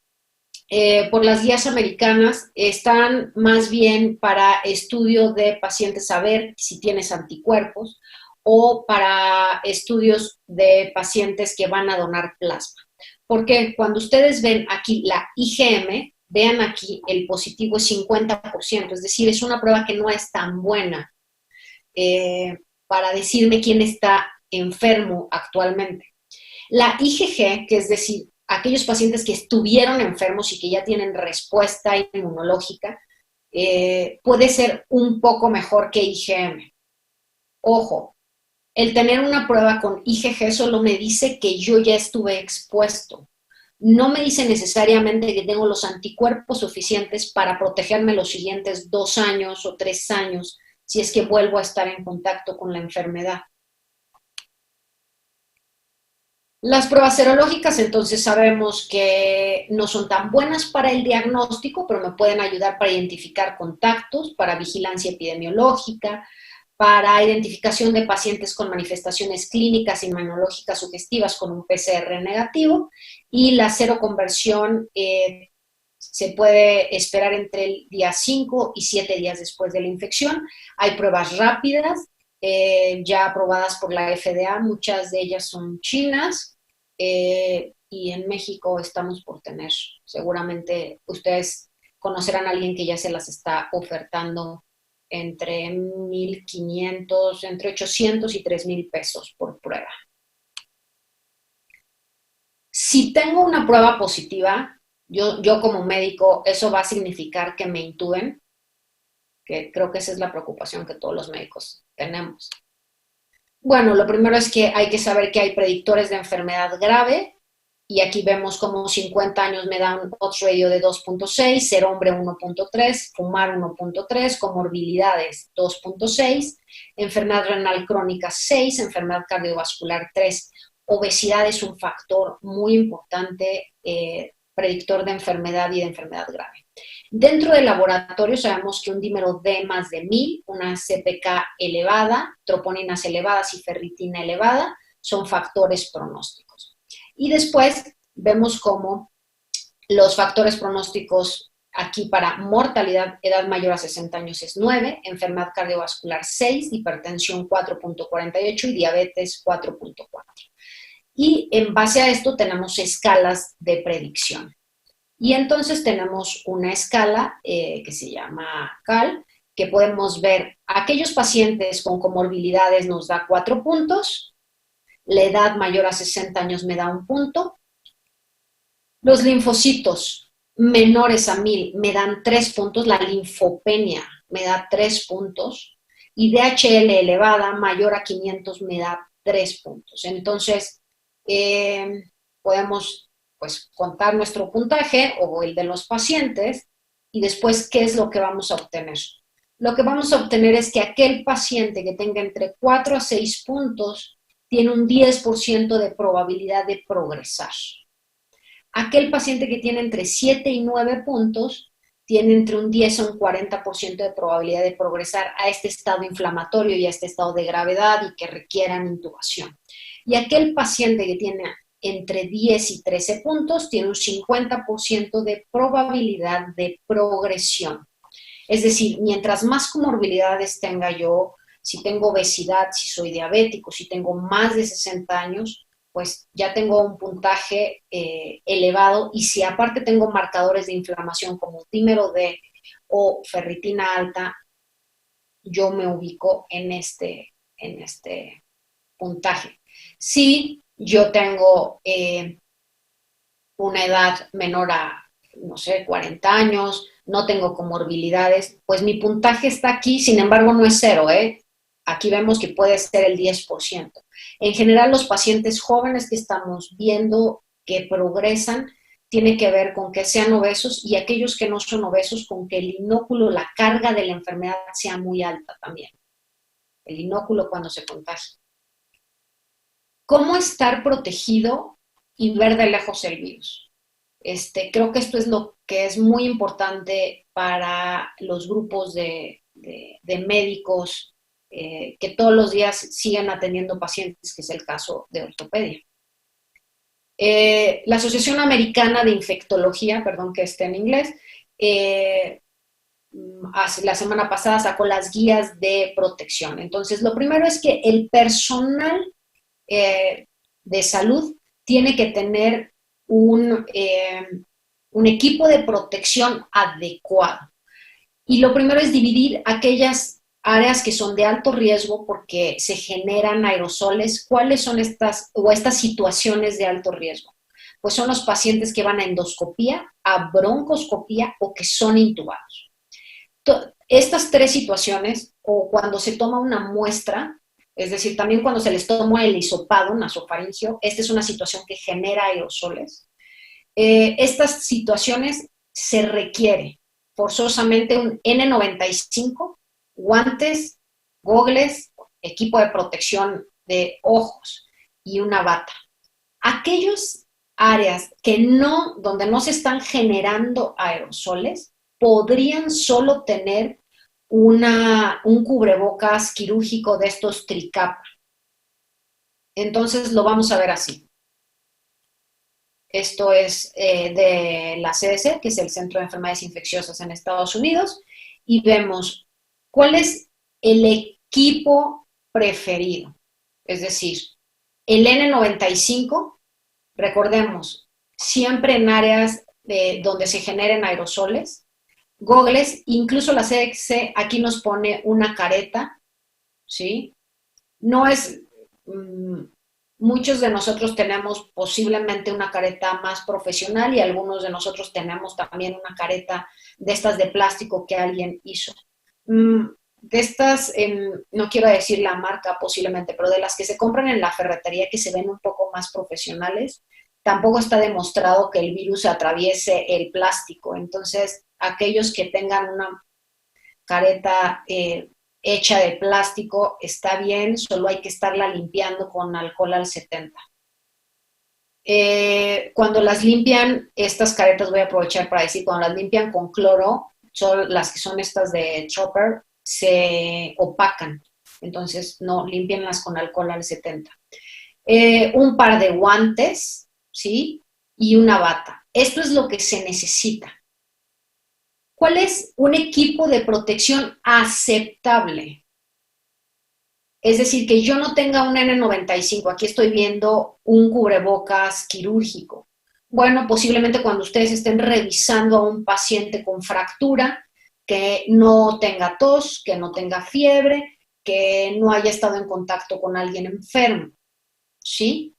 por las guías americanas, están más bien para estudio de pacientes a ver si tienes anticuerpos o para estudios de pacientes que van a donar plasma. Porque cuando ustedes ven aquí la IgM, vean aquí, el positivo es 50%, es decir, es una prueba que no es tan buena para decirme quién está enfermo actualmente. La IgG, que es decir, aquellos pacientes que estuvieron enfermos y que ya tienen respuesta inmunológica, puede ser un poco mejor que IgM. Ojo, el tener una prueba con IgG solo me dice que yo ya estuve expuesto. No me dice necesariamente que tengo los anticuerpos suficientes para protegerme los siguientes 2 años o 3 años si es que vuelvo a estar en contacto con la enfermedad. Las pruebas serológicas, entonces sabemos que no son tan buenas para el diagnóstico, pero me pueden ayudar para identificar contactos, para vigilancia epidemiológica, para identificación de pacientes con manifestaciones clínicas inmunológicas sugestivas con un PCR negativo, y la seroconversión se puede esperar entre el día 5 y 7 días después de la infección. Hay pruebas rápidas ya aprobadas por la FDA, muchas de ellas son chinas, y en México estamos por tener. Seguramente ustedes conocerán a alguien que ya se las está ofertando entre 1,500, entre 800 y 3,000 pesos por prueba. Si tengo una prueba positiva, yo como médico, eso va a significar que me intuben, que creo que esa es la preocupación que todos los médicos tenemos. Bueno, lo primero es que hay que saber que hay predictores de enfermedad grave, y aquí vemos como 50 años me da un odds ratio de 2.6, ser hombre 1.3, fumar 1.3, comorbilidades 2.6, enfermedad renal crónica 6, enfermedad cardiovascular 3. Obesidad es un factor muy importante, predictor de enfermedad y de enfermedad grave. Dentro del laboratorio sabemos que un dímero D más de 1000, una CPK elevada, troponinas elevadas y ferritina elevada son factores pronósticos. Y después vemos cómo los factores pronósticos aquí para mortalidad, edad mayor a 60 años es 9, enfermedad cardiovascular 6, hipertensión 4.48 y diabetes 4.4. Y en base a esto tenemos escalas de predicción. Y entonces tenemos una escala que se llama CAL, que podemos ver aquellos pacientes con comorbilidades nos da 4 puntos, la edad mayor a 60 años me da 1 punto, los linfocitos menores a 1000 me dan 3 puntos, la linfopenia me da 3 puntos, y DHL elevada mayor a 500 me da 3 puntos. Entonces, podemos pues contar nuestro puntaje o el de los pacientes, y después, ¿qué es lo que vamos a obtener? Lo que vamos a obtener es que aquel paciente que tenga entre 4 a 6 puntos tiene un 10% de probabilidad de progresar. Aquel paciente que tiene entre 7 y 9 puntos tiene entre un 10 a un 40% de probabilidad de progresar a este estado inflamatorio y a este estado de gravedad y que requieran intubación. Y aquel paciente que tiene entre 10 y 13 puntos tiene un 50% de probabilidad de progresión. Es decir, mientras más comorbilidades tenga yo, si tengo obesidad, si soy diabético, si tengo más de 60 años, pues ya tengo un puntaje elevado, y si aparte tengo marcadores de inflamación como dímero D o ferritina alta, yo me ubico en este puntaje. Si yo tengo una edad menor a, no sé, 40 años, no tengo comorbilidades, pues mi puntaje está aquí, sin embargo no es 0, Aquí vemos que puede ser el 10%. En general, los pacientes jóvenes que estamos viendo que progresan tiene que ver con que sean obesos, y aquellos que no son obesos con que el inóculo, la carga de la enfermedad sea muy alta también. El inóculo cuando se contagia. ¿Cómo estar protegido y ver de lejos el virus? Creo que esto es lo que es muy importante para los grupos de médicos que todos los días siguen atendiendo pacientes, que es el caso de ortopedia. La Asociación Americana de Infectología, perdón que esté en inglés, la semana pasada sacó las guías de protección. Entonces, lo primero es que el personal de salud tiene que tener un equipo de protección adecuado. Y lo primero es dividir aquellas áreas que son de alto riesgo porque se generan aerosoles. ¿Cuáles son estas situaciones de alto riesgo? Pues son los pacientes que van a endoscopía, a broncoscopía o que son intubados. Estas 3 situaciones, o cuando se toma una muestra, es decir, también cuando se les toma el hisopado nasofaringeo, esta es una situación que genera aerosoles. Estas situaciones se requiere forzosamente un N95, guantes, gogles, equipo de protección de ojos y una bata. Aquellas áreas donde no se están generando aerosoles, podrían solo tener un cubrebocas quirúrgico de estos tricapa. Entonces lo vamos a ver así. Esto es de la CDC, que es el Centro de Enfermedades Infecciosas en Estados Unidos, y vemos cuál es el equipo preferido. Es decir, el N95, recordemos, siempre en áreas donde se generen aerosoles, gogles, incluso la CDC aquí nos pone una careta, ¿sí? No es... muchos de nosotros tenemos posiblemente una careta más profesional y algunos de nosotros tenemos también una careta de estas de plástico que alguien hizo. De estas, no quiero decir la marca posiblemente, pero de las que se compran en la ferretería que se ven un poco más profesionales, tampoco está demostrado que el virus atraviese el plástico. Entonces, aquellos que tengan una careta hecha de plástico está bien, solo hay que estarla limpiando con alcohol al 70. Cuando las limpian, estas caretas, voy a aprovechar para decir, cuando las limpian con cloro, son las que son estas de Chopper, se opacan. Entonces, no, límpienlas con alcohol al 70. Un par de guantes, ¿sí? Y una bata. Esto es lo que se necesita. ¿Cuál es un equipo de protección aceptable? Es decir, que yo no tenga un N95. Aquí estoy viendo un cubrebocas quirúrgico. Bueno, posiblemente cuando ustedes estén revisando a un paciente con fractura, que no tenga tos, que no tenga fiebre, que no haya estado en contacto con alguien enfermo, ¿sí?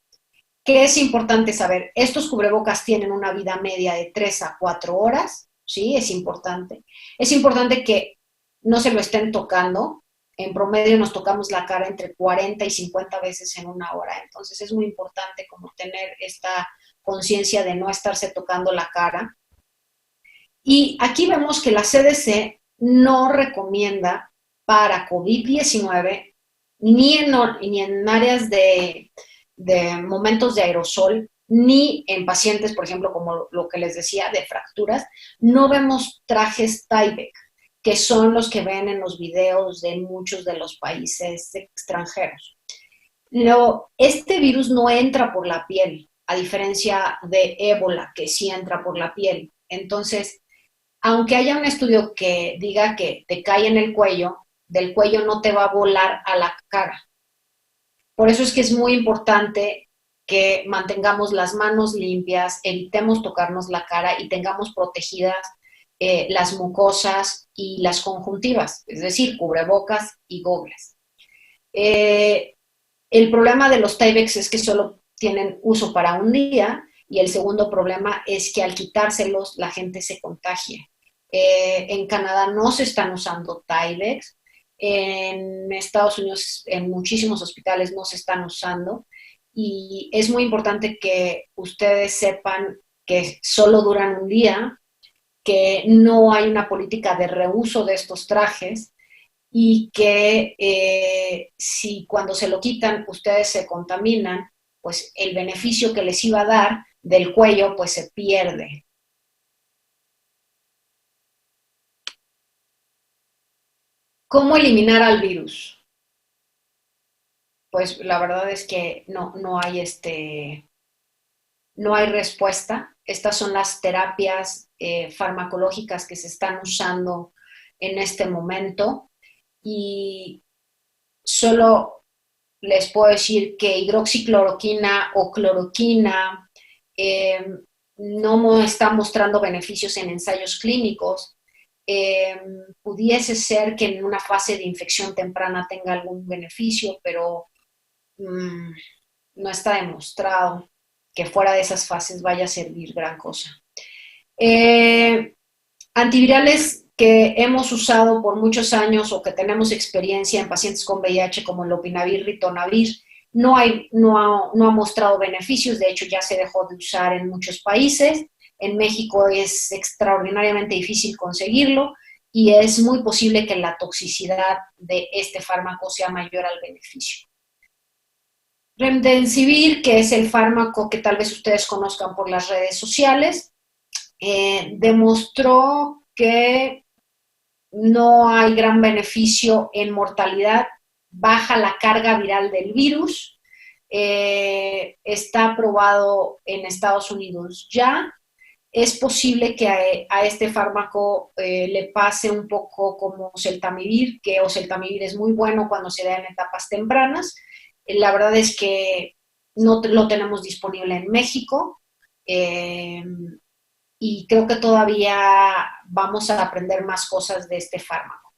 ¿Qué es importante saber? Estos cubrebocas tienen una vida media de 3 a 4 horas, ¿sí? Es importante. Es importante que no se lo estén tocando. En promedio nos tocamos la cara entre 40 y 50 veces en una hora. Entonces es muy importante como tener esta conciencia de no estarse tocando la cara. Y aquí vemos que la CDC no recomienda para COVID-19 ni en áreas de momentos de aerosol, ni en pacientes, por ejemplo, como lo que les decía, de fracturas, no vemos trajes Tyvek, que son los que ven en los videos de muchos de los países extranjeros. Este virus no entra por la piel, a diferencia de ébola, que sí entra por la piel. Entonces, aunque haya un estudio que diga que te cae en el cuello, del cuello no te va a volar a la cara. Por eso es que es muy importante que mantengamos las manos limpias, evitemos tocarnos la cara y tengamos protegidas las mucosas y las conjuntivas, es decir, cubrebocas y gogles. El problema de los Tyvek es que solo tienen uso para un día y el segundo problema es que al quitárselos la gente se contagia. En Canadá no se están usando Tyvek, en Estados Unidos en muchísimos hospitales no se están usando y es muy importante que ustedes sepan que solo duran un día, que no hay una política de reuso de estos trajes y que si cuando se lo quitan ustedes se contaminan, pues el beneficio que les iba a dar del cuello pues se pierde. ¿Cómo eliminar al virus? Pues la verdad es que no hay respuesta. Estas son las terapias farmacológicas que se están usando en este momento y solo les puedo decir que hidroxicloroquina o cloroquina no está mostrando beneficios en ensayos clínicos. Pudiese ser que en una fase de infección temprana tenga algún beneficio, pero no está demostrado que fuera de esas fases vaya a servir gran cosa. Antivirales que hemos usado por muchos años o que tenemos experiencia en pacientes con VIH como el lopinavir, ritonavir, no ha mostrado beneficios. De hecho ya se dejó de usar en muchos países. En México es extraordinariamente difícil conseguirlo y es muy posible que la toxicidad de este fármaco sea mayor al beneficio. Remdesivir, que es el fármaco que tal vez ustedes conozcan por las redes sociales, demostró que no hay gran beneficio en mortalidad, baja la carga viral del virus, está aprobado en Estados Unidos ya. Es posible que a este fármaco le pase un poco como oseltamivir, que oseltamivir es muy bueno cuando se da en etapas tempranas. La verdad es que no lo tenemos disponible en México y creo que todavía vamos a aprender más cosas de este fármaco.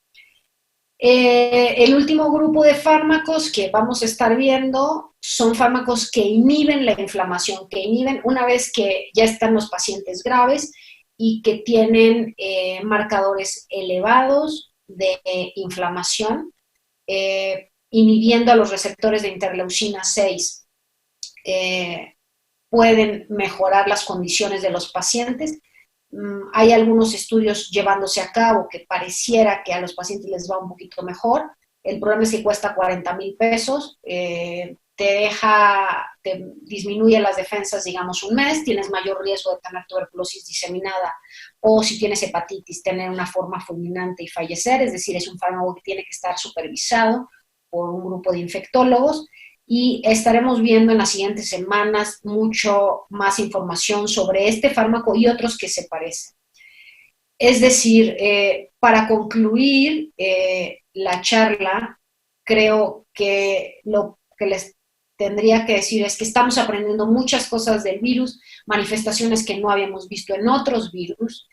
El último grupo de fármacos que vamos a estar viendo son fármacos que inhiben la inflamación, que inhiben una vez que ya están los pacientes graves y que tienen marcadores elevados de inflamación, inhibiendo a los receptores de interleucina 6. Pueden mejorar las condiciones de los pacientes. Hay algunos estudios llevándose a cabo que pareciera que a los pacientes les va un poquito mejor. El problema es que cuesta 40,000 pesos, te disminuye las defensas, digamos, un mes, tienes mayor riesgo de tener tuberculosis diseminada o si tienes hepatitis, tener una forma fulminante y fallecer, es decir, es un fármaco que tiene que estar supervisado por un grupo de infectólogos. Y estaremos viendo en las siguientes semanas mucho más información sobre este fármaco y otros que se parecen. Es decir, para concluir la charla, creo que lo que les tendría que decir es que estamos aprendiendo muchas cosas del virus, manifestaciones que no habíamos visto en otros virus,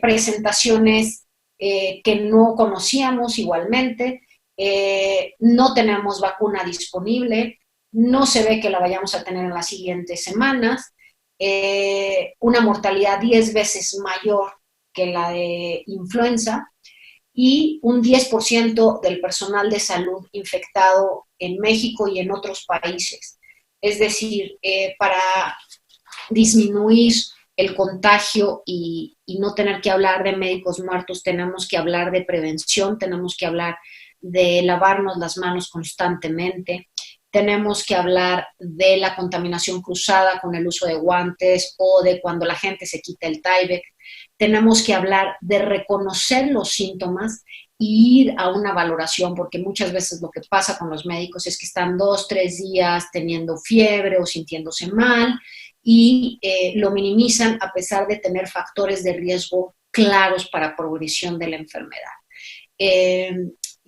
presentaciones que no conocíamos igualmente. No tenemos vacuna disponible, no se ve que la vayamos a tener en las siguientes semanas, una mortalidad 10 veces mayor que la de influenza y un 10% del personal de salud infectado en México y en otros países. Es decir, para disminuir el contagio y no tener que hablar de médicos muertos, tenemos que hablar de prevención, tenemos que hablar de lavarnos las manos constantemente, tenemos que hablar de la contaminación cruzada con el uso de guantes o de cuando la gente se quita el Tyvek, tenemos que hablar de reconocer los síntomas y ir a una valoración, porque muchas veces lo que pasa con los médicos es que están 2, 3 días teniendo fiebre o sintiéndose mal y lo minimizan a pesar de tener factores de riesgo claros para progresión de la enfermedad.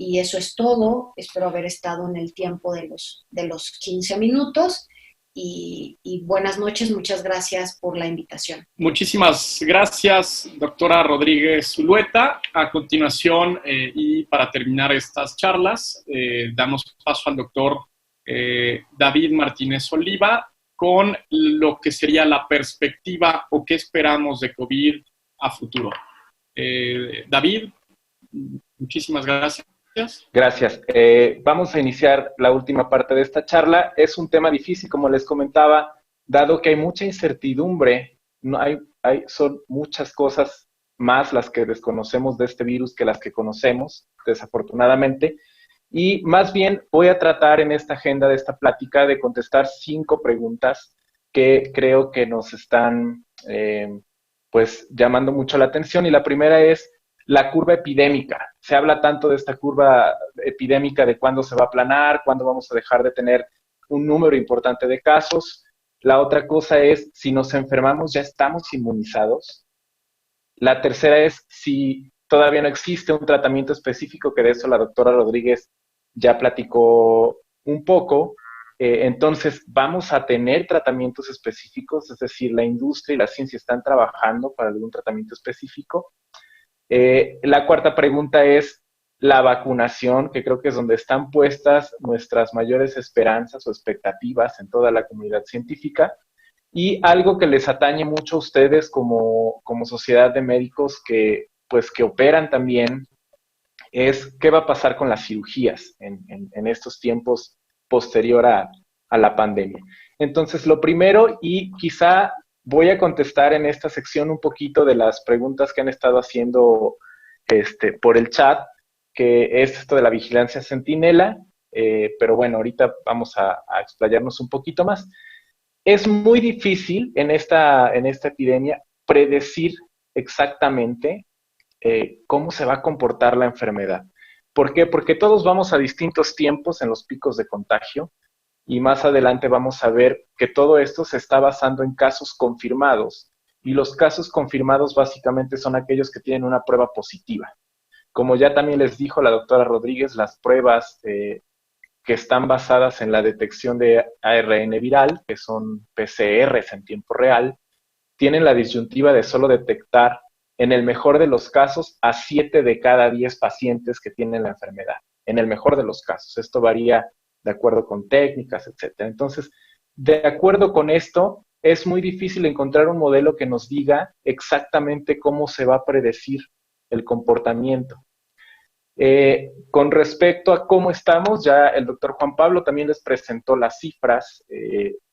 Y eso es todo. Espero haber estado en el tiempo de los 15 minutos. Y buenas noches. Muchas gracias por la invitación. Muchísimas gracias, doctora Rodríguez Zulueta. A continuación, y para terminar estas charlas, damos paso al doctor David Martínez Oliva con lo que sería la perspectiva o qué esperamos de COVID a futuro. David, muchísimas gracias. Gracias. Vamos a iniciar la última parte de esta charla. Es un tema difícil, como les comentaba, dado que hay mucha incertidumbre, son muchas cosas más las que desconocemos de este virus que las que conocemos, desafortunadamente. Y más bien voy a tratar en esta agenda de esta plática de contestar 5 preguntas que creo que nos están pues llamando mucho la atención. Y la primera es la curva epidémica. Se habla tanto de esta curva epidémica, de cuándo se va a aplanar, cuándo vamos a dejar de tener un número importante de casos. La otra cosa es, si nos enfermamos, ¿ya estamos inmunizados? La tercera es, si todavía no existe un tratamiento específico, que de eso la doctora Rodríguez ya platicó un poco, entonces vamos a tener tratamientos específicos, es decir, la industria y la ciencia están trabajando para algún tratamiento específico. La cuarta pregunta es la vacunación, que creo que es donde están puestas nuestras mayores esperanzas o expectativas en toda la comunidad científica. Y algo que les atañe mucho a ustedes como sociedad de médicos que operan también es qué va a pasar con las cirugías en estos tiempos posterior a la pandemia. Entonces, lo primero, y quizá voy a contestar en esta sección un poquito de las preguntas que han estado haciendo por el chat, que es esto de la vigilancia centinela, pero bueno, ahorita vamos a explayarnos un poquito más. Es muy difícil en esta epidemia predecir exactamente cómo se va a comportar la enfermedad. ¿Por qué? Porque todos vamos a distintos tiempos en los picos de contagio y más adelante vamos a ver que todo esto se está basando en casos confirmados y los casos confirmados básicamente son aquellos que tienen una prueba positiva. Como ya también les dijo la doctora Rodríguez, las pruebas que están basadas en la detección de ARN viral, que son PCRs en tiempo real, tienen la disyuntiva de solo detectar, en el mejor de los casos, a 7 de cada 10 pacientes que tienen la enfermedad. En el mejor de los casos. Esto varía de acuerdo con técnicas, etc. Entonces, de acuerdo con esto, es muy difícil encontrar un modelo que nos diga exactamente cómo se va a predecir el comportamiento. Con respecto a cómo estamos, ya el doctor Juan Pablo también les presentó las cifras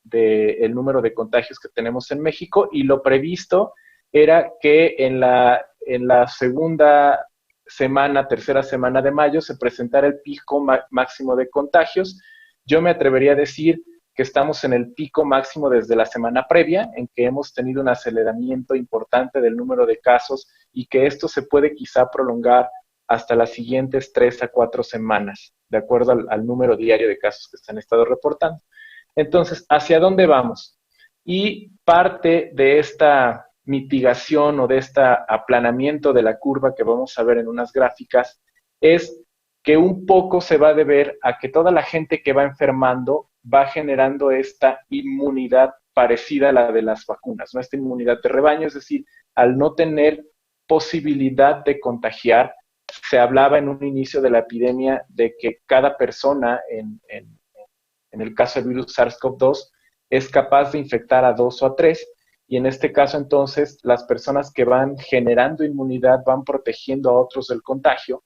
del número de contagios que tenemos en México y lo previsto era que en la segunda semana, tercera semana de mayo, se presentara el pico máximo de contagios. Yo me atrevería a decir que estamos en el pico máximo desde la semana previa, en que hemos tenido un aceleramiento importante del número de casos y que esto se puede quizá prolongar hasta las siguientes 3 a 4 semanas, de acuerdo al número diario de casos que se han estado reportando. Entonces, ¿hacia dónde vamos? Y parte de esta mitigación o de este aplanamiento de la curva que vamos a ver en unas gráficas es que un poco se va a deber a que toda la gente que va enfermando va generando esta inmunidad parecida a la de las vacunas, ¿no? Esta inmunidad de rebaño, es decir, al no tener posibilidad de contagiar, se hablaba en un inicio de la epidemia de que cada persona, en el caso del virus SARS-CoV-2, es capaz de infectar a 2 o a 3, y en este caso entonces las personas que van generando inmunidad van protegiendo a otros del contagio.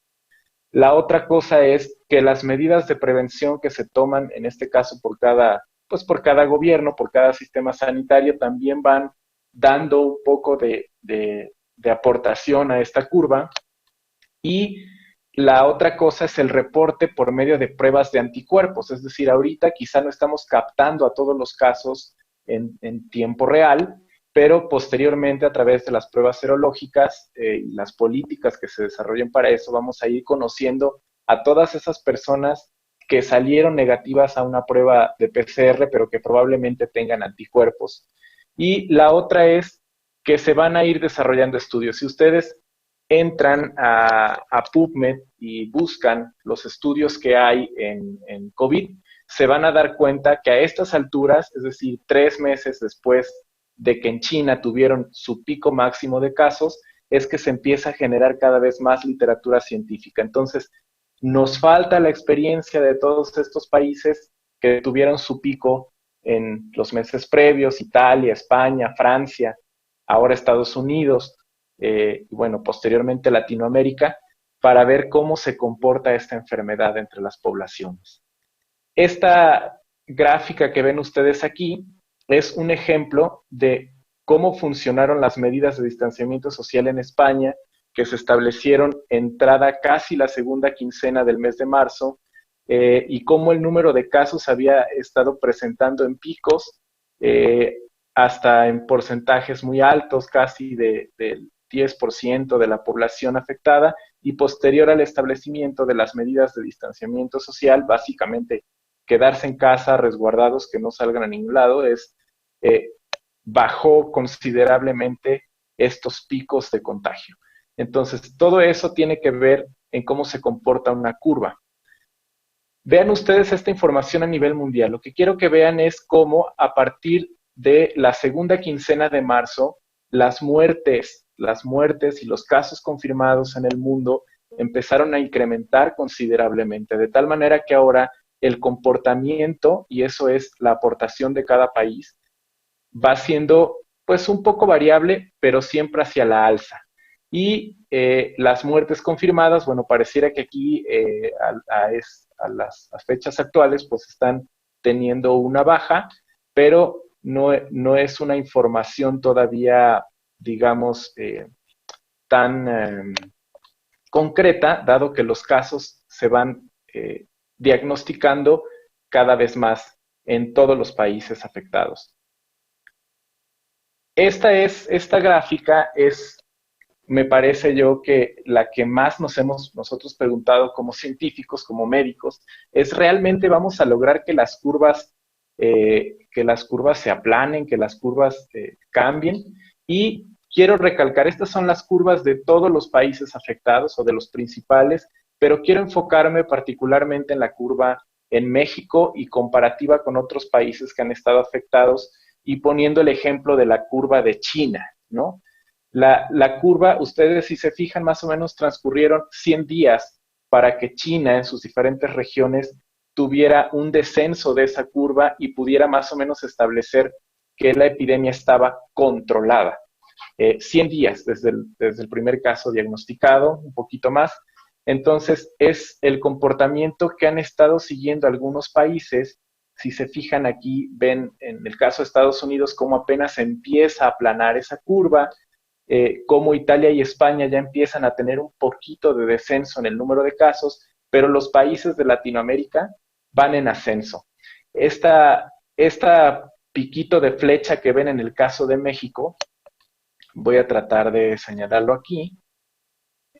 La otra cosa es que las medidas de prevención que se toman, en este caso por cada gobierno, por cada sistema sanitario, también van dando un poco de aportación a esta curva. Y la otra cosa es el reporte por medio de pruebas de anticuerpos, es decir, ahorita quizá no estamos captando a todos los casos en tiempo real, pero posteriormente a través de las pruebas serológicas y las políticas que se desarrollen para eso, vamos a ir conociendo a todas esas personas que salieron negativas a una prueba de PCR, pero que probablemente tengan anticuerpos. Y la otra es que se van a ir desarrollando estudios. Si ustedes entran a PubMed y buscan los estudios que hay en COVID, se van a dar cuenta que a estas alturas, es decir, 3 meses después de que en China tuvieron su pico máximo de casos, es que se empieza a generar cada vez más literatura científica. Entonces, nos falta la experiencia de todos estos países que tuvieron su pico en los meses previos, Italia, España, Francia, ahora Estados Unidos, y bueno, posteriormente Latinoamérica, para ver cómo se comporta esta enfermedad entre las poblaciones. Esta gráfica que ven ustedes aquí es un ejemplo de cómo funcionaron las medidas de distanciamiento social en España, que se establecieron entrada casi la segunda quincena del mes de marzo, y cómo el número de casos había estado presentando en picos, hasta en porcentajes muy altos, casi del 10% de la población afectada, y posterior al establecimiento de las medidas de distanciamiento social, básicamente quedarse en casa, resguardados, que no salgan a ningún lado, bajó considerablemente estos picos de contagio. Entonces, todo eso tiene que ver en cómo se comporta una curva. Vean ustedes esta información a nivel mundial. Lo que quiero que vean es cómo a partir de la segunda quincena de marzo, las muertes y los casos confirmados en el mundo empezaron a incrementar considerablemente, de tal manera que ahora el comportamiento, y eso es la aportación de cada país, va siendo pues un poco variable, pero siempre hacia la alza. Y las muertes confirmadas, bueno, pareciera que aquí a las fechas actuales pues están teniendo una baja, pero no es una información todavía, digamos, tan concreta, dado que los casos se van diagnosticando cada vez más en todos los países afectados. Esta gráfica es me parece yo que la que más nos hemos nosotros preguntado como científicos, como médicos, es realmente vamos a lograr que las curvas se aplanen, que las curvas cambien. Y quiero recalcar, estas son las curvas de todos los países afectados o de los principales, pero quiero enfocarme particularmente en la curva en México y comparativa con otros países que han estado afectados y poniendo el ejemplo de la curva de China, ¿no? La curva, ustedes si se fijan, más o menos transcurrieron 100 días para que China en sus diferentes regiones tuviera un descenso de esa curva y pudiera más o menos establecer que la epidemia estaba controlada. 100 días desde el primer caso diagnosticado, un poquito más. Entonces, es el comportamiento que han estado siguiendo algunos países. Si se fijan aquí, ven en el caso de Estados Unidos cómo apenas empieza a aplanar esa curva, cómo Italia y España ya empiezan a tener un poquito de descenso en el número de casos, pero los países de Latinoamérica van en ascenso. Esta piquito de flecha que ven en el caso de México, voy a tratar de señalarlo aquí,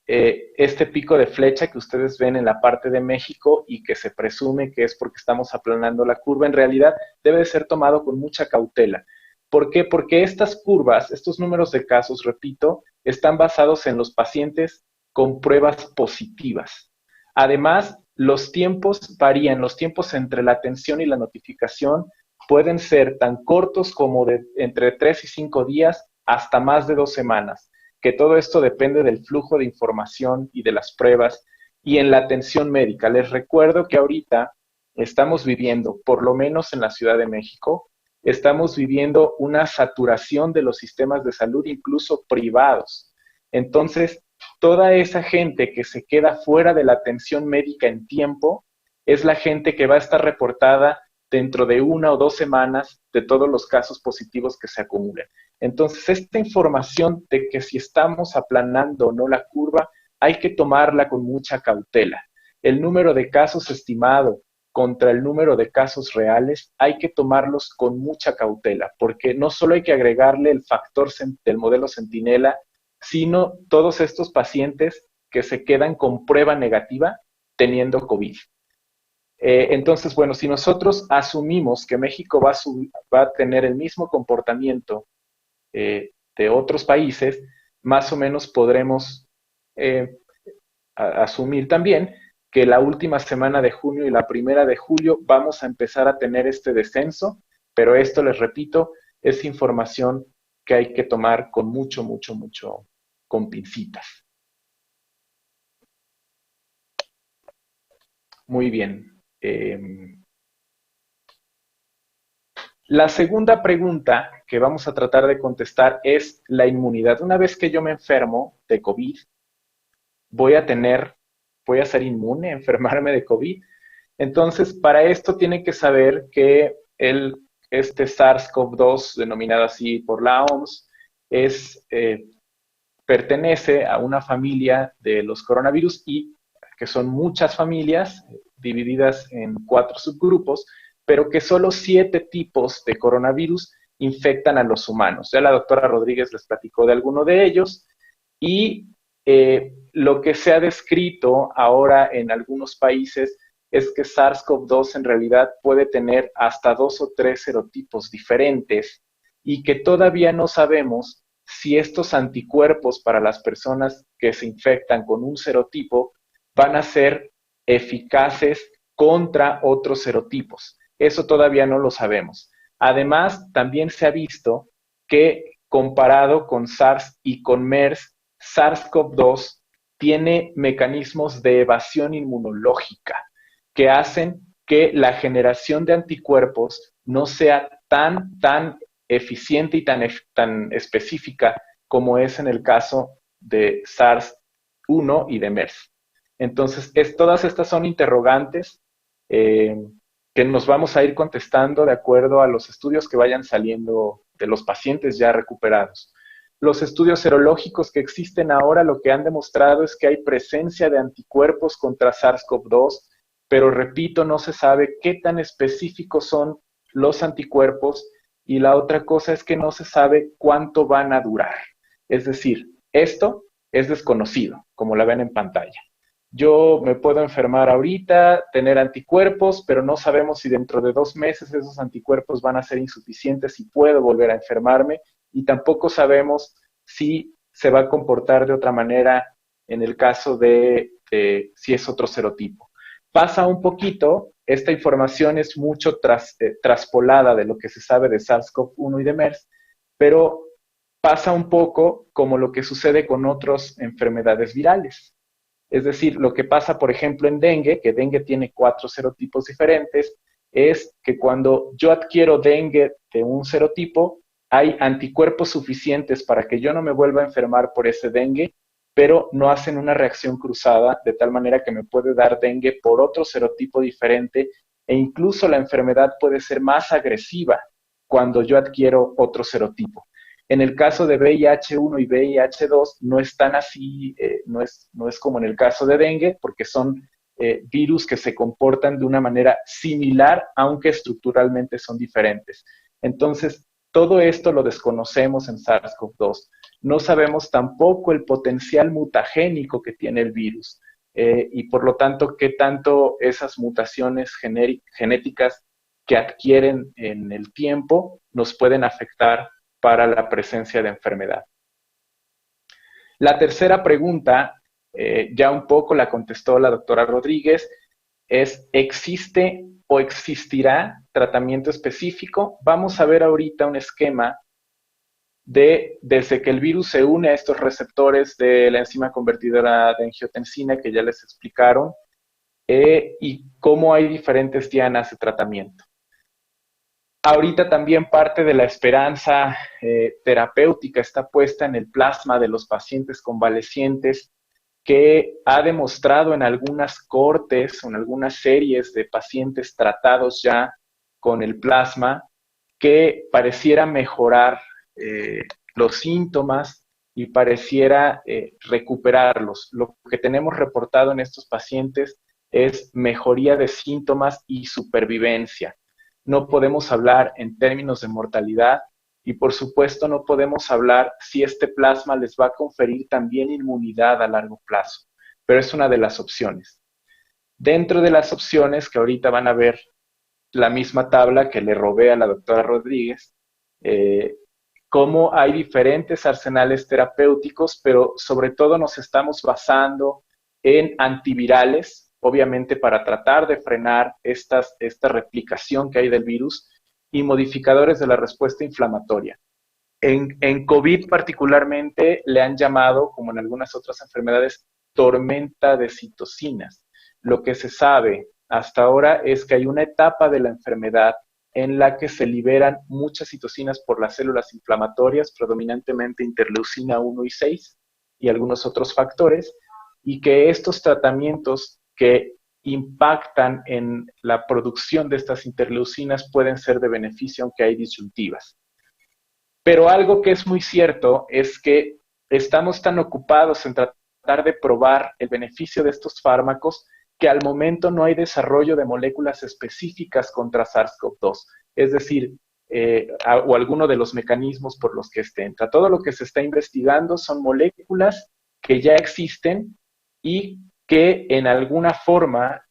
este pico de flecha que ustedes ven en la parte de México y que se presume que es porque estamos aplanando la curva, en realidad debe de ser tomado con mucha cautela. ¿Por qué? Porque estas curvas, estos números de casos, repito, están basados en los pacientes con pruebas positivas. Además, los tiempos varían, los tiempos entre la atención y la notificación pueden ser tan cortos como de entre 3 y 5 días hasta más de 2 semanas, que todo esto depende del flujo de información y de las pruebas y en la atención médica. Les recuerdo que ahorita estamos viviendo, por lo menos en la Ciudad de México, estamos viviendo una saturación de los sistemas de salud, incluso privados. Entonces, toda esa gente que se queda fuera de la atención médica en tiempo es la gente que va a estar reportada dentro de 1 o 2 semanas de todos los casos positivos que se acumulen. Entonces, esta información de que si estamos aplanando o no la curva, hay que tomarla con mucha cautela. El número de casos estimado contra el número de casos reales, hay que tomarlos con mucha cautela, porque no solo hay que agregarle el factor del modelo Centinela, sino todos estos pacientes que se quedan con prueba negativa teniendo COVID. Entonces, bueno, si nosotros asumimos que México va a tener el mismo comportamiento de otros países, más o menos podremos asumir también que la última semana de junio y la primera de julio vamos a empezar a tener este descenso, pero esto, les repito, es información que hay que tomar con mucho, con pincitas. Muy bien. La segunda pregunta que vamos a tratar de contestar es la inmunidad. Una vez que yo me enfermo de COVID, voy a ser inmune a enfermarme de COVID. Entonces, para esto tienen que saber que este SARS-CoV-2, denominado así por la OMS, pertenece a una familia de los coronavirus y que son muchas familias divididas en 4 subgrupos, pero que solo 7 tipos de coronavirus infectan a los humanos. Ya la doctora Rodríguez les platicó de alguno de ellos y lo que se ha descrito ahora en algunos países es que SARS-CoV-2 en realidad puede tener hasta 2 o 3 serotipos diferentes y que todavía no sabemos si estos anticuerpos para las personas que se infectan con un serotipo van a ser eficaces contra otros serotipos. Eso todavía no lo sabemos. Además, también se ha visto que comparado con SARS y con MERS, SARS-CoV-2 tiene mecanismos de evasión inmunológica que hacen que la generación de anticuerpos no sea tan eficiente y tan específica como es en el caso de SARS-1 y de MERS. Entonces, todas estas son interrogantes que nos vamos a ir contestando de acuerdo a los estudios que vayan saliendo de los pacientes ya recuperados. Los estudios serológicos que existen ahora lo que han demostrado es que hay presencia de anticuerpos contra SARS-CoV-2, pero repito, no se sabe qué tan específicos son los anticuerpos y la otra cosa es que no se sabe cuánto van a durar. Es decir, esto es desconocido, como la ven en pantalla. Yo me puedo enfermar ahorita, tener anticuerpos, pero no sabemos si dentro de 2 meses esos anticuerpos van a ser insuficientes y puedo volver a enfermarme, y tampoco sabemos si se va a comportar de otra manera en el caso de si es otro serotipo. Pasa un poquito, esta información es mucho traspolada de lo que se sabe de SARS-CoV-1 y de MERS, pero pasa un poco como lo que sucede con otras enfermedades virales. Es decir, lo que pasa, por ejemplo, en dengue, que dengue tiene 4 serotipos diferentes, es que cuando yo adquiero dengue de un serotipo, hay anticuerpos suficientes para que yo no me vuelva a enfermar por ese dengue, pero no hacen una reacción cruzada, de tal manera que me puede dar dengue por otro serotipo diferente, e incluso la enfermedad puede ser más agresiva cuando yo adquiero otro serotipo. En el caso de VIH-1 y VIH-2 no están así, no es como en el caso de dengue, porque son virus que se comportan de una manera similar, aunque estructuralmente son diferentes. Entonces, todo esto lo desconocemos en SARS-CoV-2. No sabemos tampoco el potencial mutagénico que tiene el virus y por lo tanto qué tanto esas mutaciones genéticas que adquieren en el tiempo nos pueden afectar para la presencia de enfermedad. La tercera pregunta, ya un poco la contestó la doctora Rodríguez, es ¿existe o existirá tratamiento específico? Vamos a ver ahorita un esquema desde que el virus se une a estos receptores de la enzima convertidora de angiotensina que ya les explicaron, y cómo hay diferentes dianas de tratamiento. Ahorita también parte de la esperanza terapéutica está puesta en el plasma de los pacientes convalecientes, que ha demostrado en algunas cortes, en algunas series de pacientes tratados ya con el plasma, que pareciera mejorar los síntomas y pareciera recuperarlos. Lo que tenemos reportado en estos pacientes es mejoría de síntomas y supervivencia. No podemos hablar en términos de mortalidad y por supuesto no podemos hablar si este plasma les va a conferir también inmunidad a largo plazo, pero es una de las opciones. Dentro de las opciones, que ahorita van a ver la misma tabla que le robé a la doctora Rodríguez, cómo hay diferentes arsenales terapéuticos, pero sobre todo nos estamos basando en antivirales, obviamente para tratar de frenar esta replicación que hay del virus, y modificadores de la respuesta inflamatoria. En COVID particularmente le han llamado, como en algunas otras enfermedades, tormenta de citocinas. Lo que se sabe hasta ahora es que hay una etapa de la enfermedad en la que se liberan muchas citocinas por las células inflamatorias, predominantemente interleucina 1 y 6 y algunos otros factores, y que estos tratamientos que impactan en la producción de estas interleucinas pueden ser de beneficio, aunque hay disyuntivas. Pero algo que es muy cierto es que estamos tan ocupados en tratar de probar el beneficio de estos fármacos que al momento no hay desarrollo de moléculas específicas contra SARS-CoV-2, es decir, o alguno de los mecanismos por los que entra. Todo lo que se está investigando son moléculas que ya existen y que en alguna forma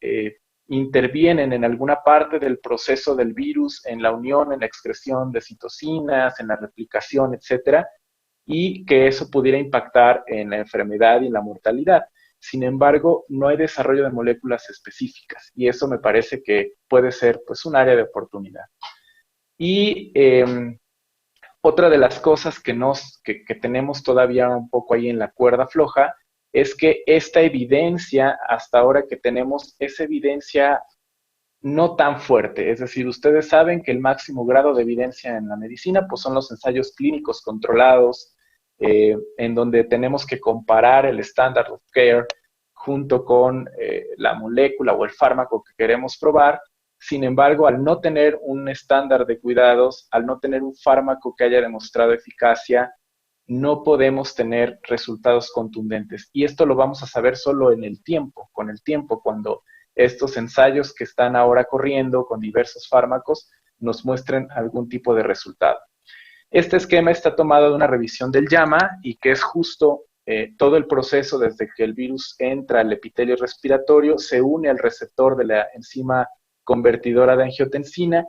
intervienen en alguna parte del proceso del virus, en la unión, en la excreción de citocinas, en la replicación, etcétera, y que eso pudiera impactar en la enfermedad y en la mortalidad. Sin embargo, no hay desarrollo de moléculas específicas, y eso me parece que puede ser pues un área de oportunidad. Y otra de las cosas que tenemos todavía un poco ahí en la cuerda floja es que esta evidencia, hasta ahora que tenemos, es evidencia no tan fuerte. Es decir, ustedes saben que el máximo grado de evidencia en la medicina pues son los ensayos clínicos controlados, en donde tenemos que comparar el standard of care junto con la molécula o el fármaco que queremos probar. Sin embargo, al no tener un estándar de cuidados, al no tener un fármaco que haya demostrado eficacia, no podemos tener resultados contundentes. Y esto lo vamos a saber solo en el tiempo, con el tiempo, cuando estos ensayos que están ahora corriendo con diversos fármacos nos muestren algún tipo de resultado. Este esquema está tomado de una revisión del JAMA y que es justo todo el proceso desde que el virus entra al epitelio respiratorio, se une al receptor de la enzima convertidora de angiotensina,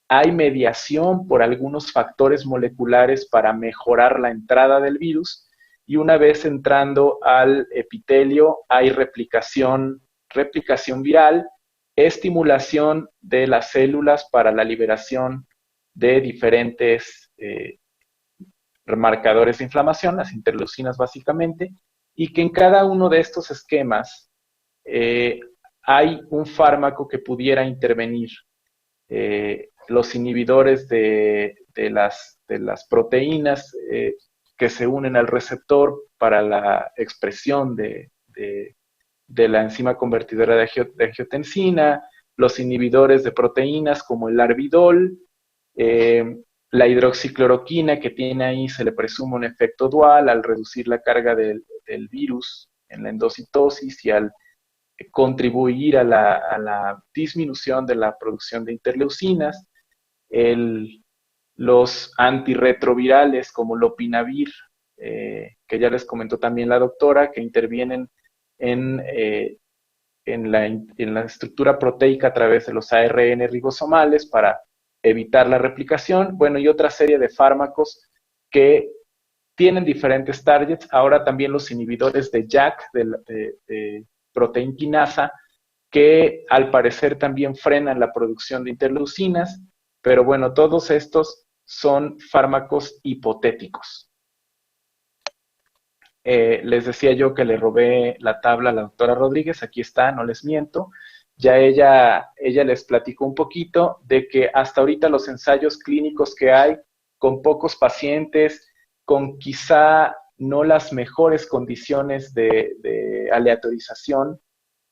hay mediación por algunos factores moleculares para mejorar la entrada del virus, y una vez entrando al epitelio hay replicación viral, estimulación de las células para la liberación de diferentes marcadores de inflamación, las interleucinas básicamente, y que en cada uno de estos esquemas hay un fármaco que pudiera intervenir. Los inhibidores de las proteínas que se unen al receptor para la expresión de la enzima convertidora de angiotensina, los inhibidores de proteínas como el arbidol, la hidroxicloroquina, que tiene ahí, se le presume un efecto dual al reducir la carga del virus en la endocitosis y al contribuir a la disminución de la producción de interleucinas, los antirretrovirales como lopinavir, que ya les comentó también la doctora, que intervienen en la estructura proteica a través de los ARN ribosomales para evitar la replicación, bueno, y otra serie de fármacos que tienen diferentes targets. Ahora también los inhibidores de JAK, de proteína quinasa, que al parecer también frenan la producción de interleucinas, pero bueno, todos estos son fármacos hipotéticos. Les decía yo que le robé la tabla a la doctora Rodríguez, aquí está, no les miento. Ya ella les platicó un poquito de que hasta ahorita los ensayos clínicos que hay con pocos pacientes, con quizá no las mejores condiciones de aleatorización,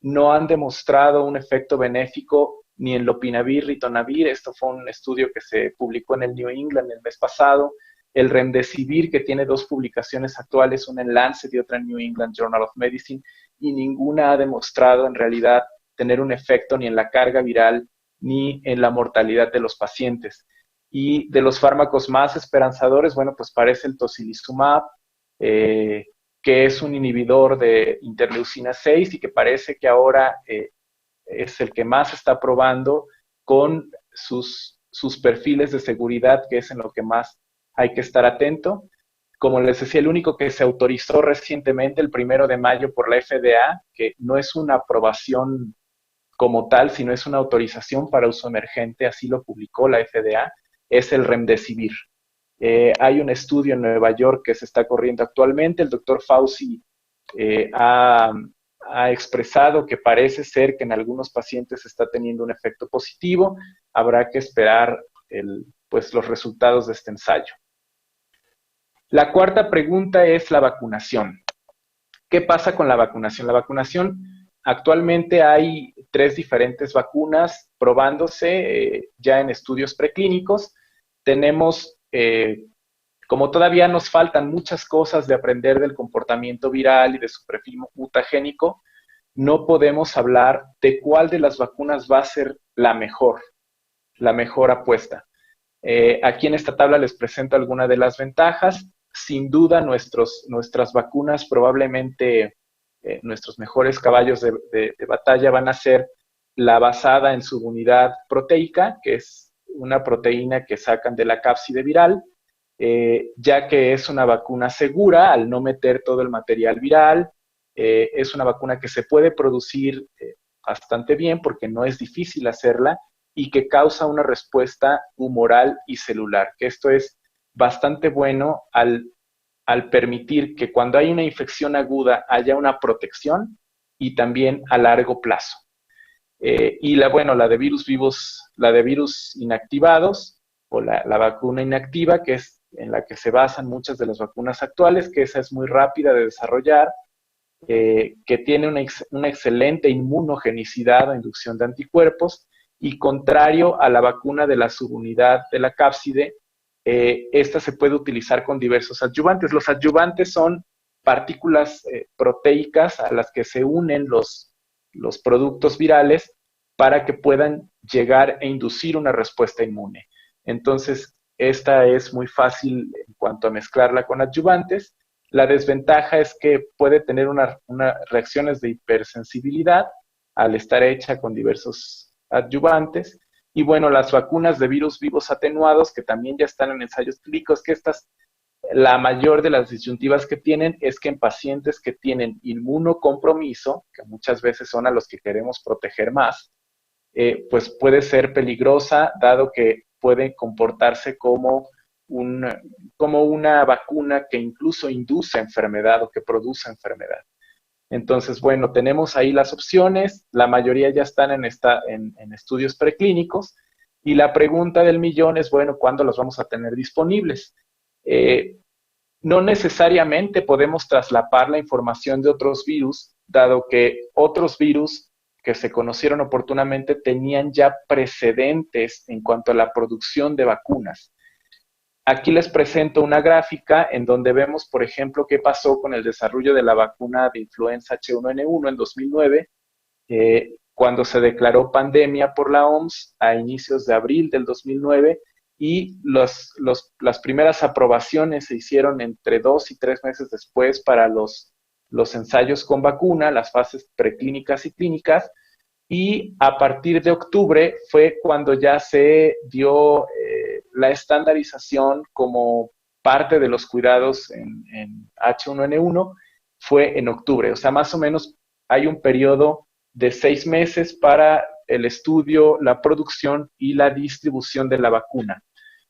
no han demostrado un efecto benéfico ni en lopinavir, ritonavir. Esto fue un estudio que se publicó en el New England el mes pasado. El remdesivir, que tiene 2 publicaciones actuales, una en Lancet y otra en New England Journal of Medicine, y ninguna ha demostrado en realidad tener un efecto ni en la carga viral ni en la mortalidad de los pacientes. Y de los fármacos más esperanzadores, bueno, pues parece el tocilizumab, que es un inhibidor de interleucina 6 y que parece que ahora es el que más está probando con sus perfiles de seguridad, que es en lo que más hay que estar atento. Como les decía, el único que se autorizó recientemente, el 1 de mayo, por la FDA, que no es una aprobación como tal, sino es una autorización para uso emergente, así lo publicó la FDA, es el remdesivir. Hay un estudio en Nueva York que se está corriendo actualmente. El doctor Fauci ha expresado que parece ser que en algunos pacientes está teniendo un efecto positivo. Habrá que esperar los resultados de este ensayo. La cuarta pregunta es la vacunación. ¿Qué pasa con la vacunación? La vacunación, actualmente hay 3 diferentes vacunas probándose ya en estudios preclínicos. Tenemos, como todavía nos faltan muchas cosas de aprender del comportamiento viral y de su perfil mutagénico, no podemos hablar de cuál de las vacunas va a ser la mejor apuesta. Aquí en esta tabla les presento algunas de las ventajas. Sin duda, nuestras vacunas, probablemente nuestros mejores caballos de batalla van a ser la basada en subunidad proteica, que es una proteína que sacan de la cápside viral, ya que es una vacuna segura al no meter todo el material viral. Es una vacuna que se puede producir bastante bien porque no es difícil hacerla y que causa una respuesta humoral y celular, que esto es bastante bueno al permitir que cuando hay una infección aguda haya una protección y también a largo plazo. Y la de virus vivos, la de virus inactivados, o la vacuna inactiva, que es en la que se basan muchas de las vacunas actuales, que esa es muy rápida de desarrollar, que tiene una excelente inmunogenicidad o inducción de anticuerpos, y contrario a la vacuna de la subunidad de la cápside, esta se puede utilizar con diversos adyuvantes. Los adyuvantes son partículas proteicas a las que se unen los productos virales para que puedan llegar e inducir una respuesta inmune. Entonces, esta es muy fácil en cuanto a mezclarla con adyuvantes. La desventaja es que puede tener unas reacciones de hipersensibilidad al estar hecha con diversos adyuvantes. Y bueno, las vacunas de virus vivos atenuados, que también ya están en ensayos clínicos, que estas, la mayor de las disyuntivas que tienen es que en pacientes que tienen inmunocompromiso, que muchas veces son a los que queremos proteger más, pues puede ser peligrosa, dado que puede comportarse como una vacuna que incluso induce enfermedad o que produce enfermedad. Entonces, bueno, tenemos ahí las opciones, la mayoría ya están en estudios preclínicos, y la pregunta del millón es, bueno, ¿cuándo los vamos a tener disponibles? No necesariamente podemos traslapar la información de otros virus, dado que otros virus que se conocieron oportunamente tenían ya precedentes en cuanto a la producción de vacunas. Aquí les presento una gráfica en donde vemos, por ejemplo, qué pasó con el desarrollo de la vacuna de influenza H1N1 en 2009, cuando se declaró pandemia por la OMS a inicios de abril del 2009, y las primeras aprobaciones se hicieron entre 2 y 3 meses después para los ensayos con vacuna, las fases preclínicas y clínicas, y a partir de octubre fue cuando ya se dio la estandarización como parte de los cuidados en H1N1, fue en octubre. O sea, más o menos hay un periodo de 6 meses para el estudio, la producción y la distribución de la vacuna.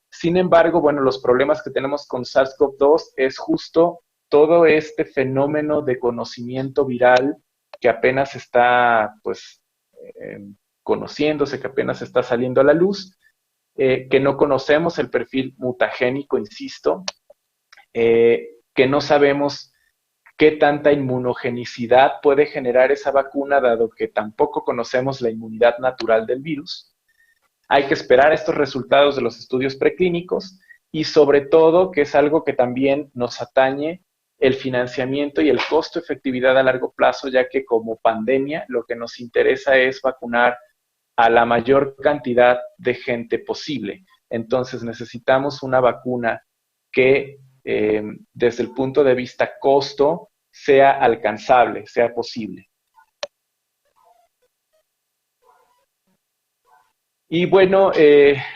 Sin embargo, bueno, los problemas que tenemos con SARS-CoV-2 es justo todo este fenómeno de conocimiento viral que apenas está, pues, conociéndose, que apenas está saliendo a la luz, que no conocemos el perfil mutagénico, insisto, que no sabemos qué tanta inmunogenicidad puede generar esa vacuna, dado que tampoco conocemos la inmunidad natural del virus. Hay que esperar estos resultados de los estudios preclínicos y, sobre todo, que es algo que también nos atañe, el financiamiento y el costo-efectividad a largo plazo, ya que como pandemia lo que nos interesa es vacunar a la mayor cantidad de gente posible. Entonces necesitamos una vacuna que desde el punto de vista costo sea alcanzable, sea posible. Y bueno,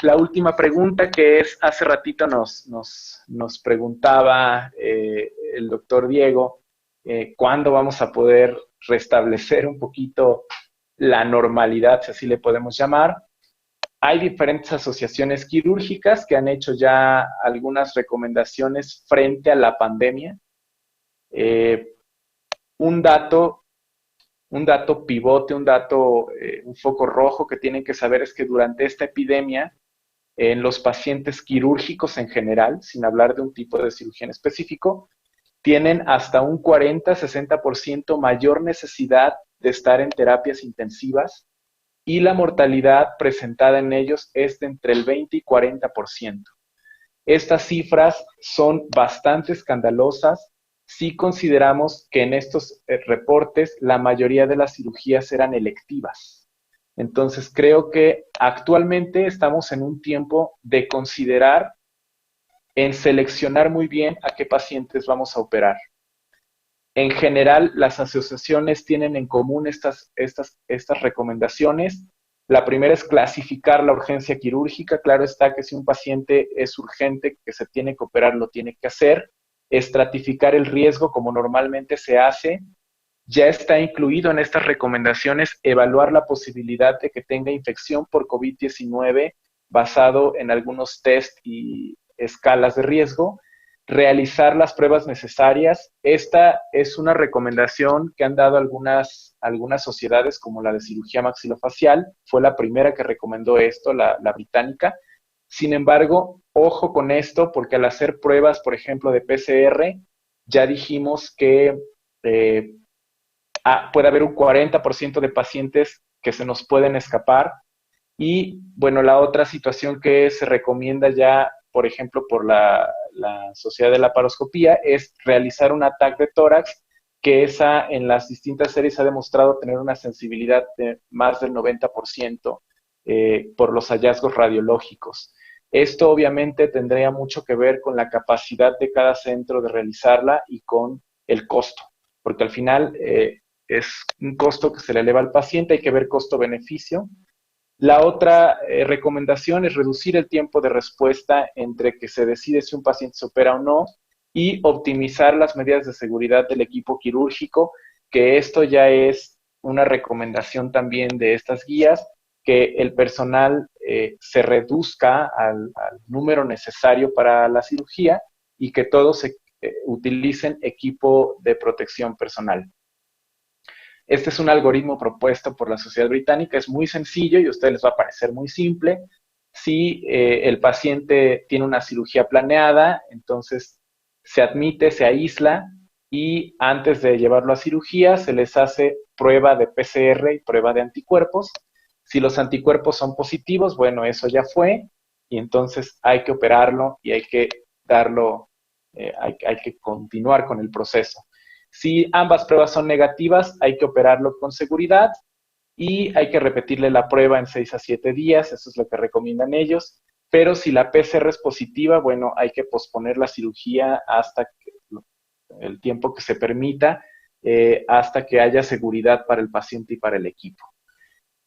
la última pregunta, que es, hace ratito nos preguntaba el doctor Diego, ¿cuándo vamos a poder restablecer un poquito la normalidad, si así le podemos llamar? Hay diferentes asociaciones quirúrgicas que han hecho ya algunas recomendaciones frente a la pandemia. Un dato pivote, un foco rojo que tienen que saber es que durante esta epidemia, en los pacientes quirúrgicos en general, sin hablar de un tipo de cirugía en específico, tienen hasta un 40-60% mayor necesidad de estar en terapias intensivas, y la mortalidad presentada en ellos es de entre el 20 y 40%. Estas cifras son bastante escandalosas si consideramos que en estos reportes la mayoría de las cirugías eran electivas. Entonces creo que actualmente estamos en un tiempo de considerar en seleccionar muy bien a qué pacientes vamos a operar. En general, las asociaciones tienen en común estas recomendaciones. La primera es clasificar la urgencia quirúrgica. Claro está que si un paciente es urgente, que se tiene que operar, lo tiene que hacer. Estratificar el riesgo como normalmente se hace. Ya está incluido en estas recomendaciones evaluar la posibilidad de que tenga infección por COVID-19 basado en algunos test y escalas de riesgo. Realizar las pruebas necesarias. Esta es una recomendación que han dado algunas sociedades, como la de cirugía maxilofacial. Fue la primera que recomendó esto, la británica. Sin embargo, ojo con esto, porque al hacer pruebas, por ejemplo, de PCR, ya dijimos que puede haber un 40% de pacientes que se nos pueden escapar. Y bueno, la otra situación que se recomienda ya, por ejemplo, por la Sociedad de Laparoscopía, es realizar un TAC de tórax, que esa en las distintas series ha demostrado tener una sensibilidad de más del 90% por los hallazgos radiológicos. Esto obviamente tendría mucho que ver con la capacidad de cada centro de realizarla y con el costo, porque al final es un costo que se le eleva al paciente, hay que ver costo-beneficio. La otra recomendación es reducir el tiempo de respuesta entre que se decide si un paciente se opera o no y optimizar las medidas de seguridad del equipo quirúrgico, que esto ya es una recomendación también de estas guías, que el personal se reduzca al número necesario para la cirugía y que todos se utilicen equipo de protección personal. Este es un algoritmo propuesto por la Sociedad Británica, es muy sencillo y a ustedes les va a parecer muy simple. Si el paciente tiene una cirugía planeada, entonces se admite, se aísla y antes de llevarlo a cirugía se les hace prueba de PCR y prueba de anticuerpos. Si los anticuerpos son positivos, bueno, eso ya fue y entonces hay que operarlo y hay que darlo, hay que continuar con el proceso. Si ambas pruebas son negativas, hay que operarlo con seguridad y hay que repetirle la prueba en 6 a 7 días, eso es lo que recomiendan ellos. Pero si la PCR es positiva, bueno, hay que posponer la cirugía hasta el tiempo que se permita, hasta que haya seguridad para el paciente y para el equipo.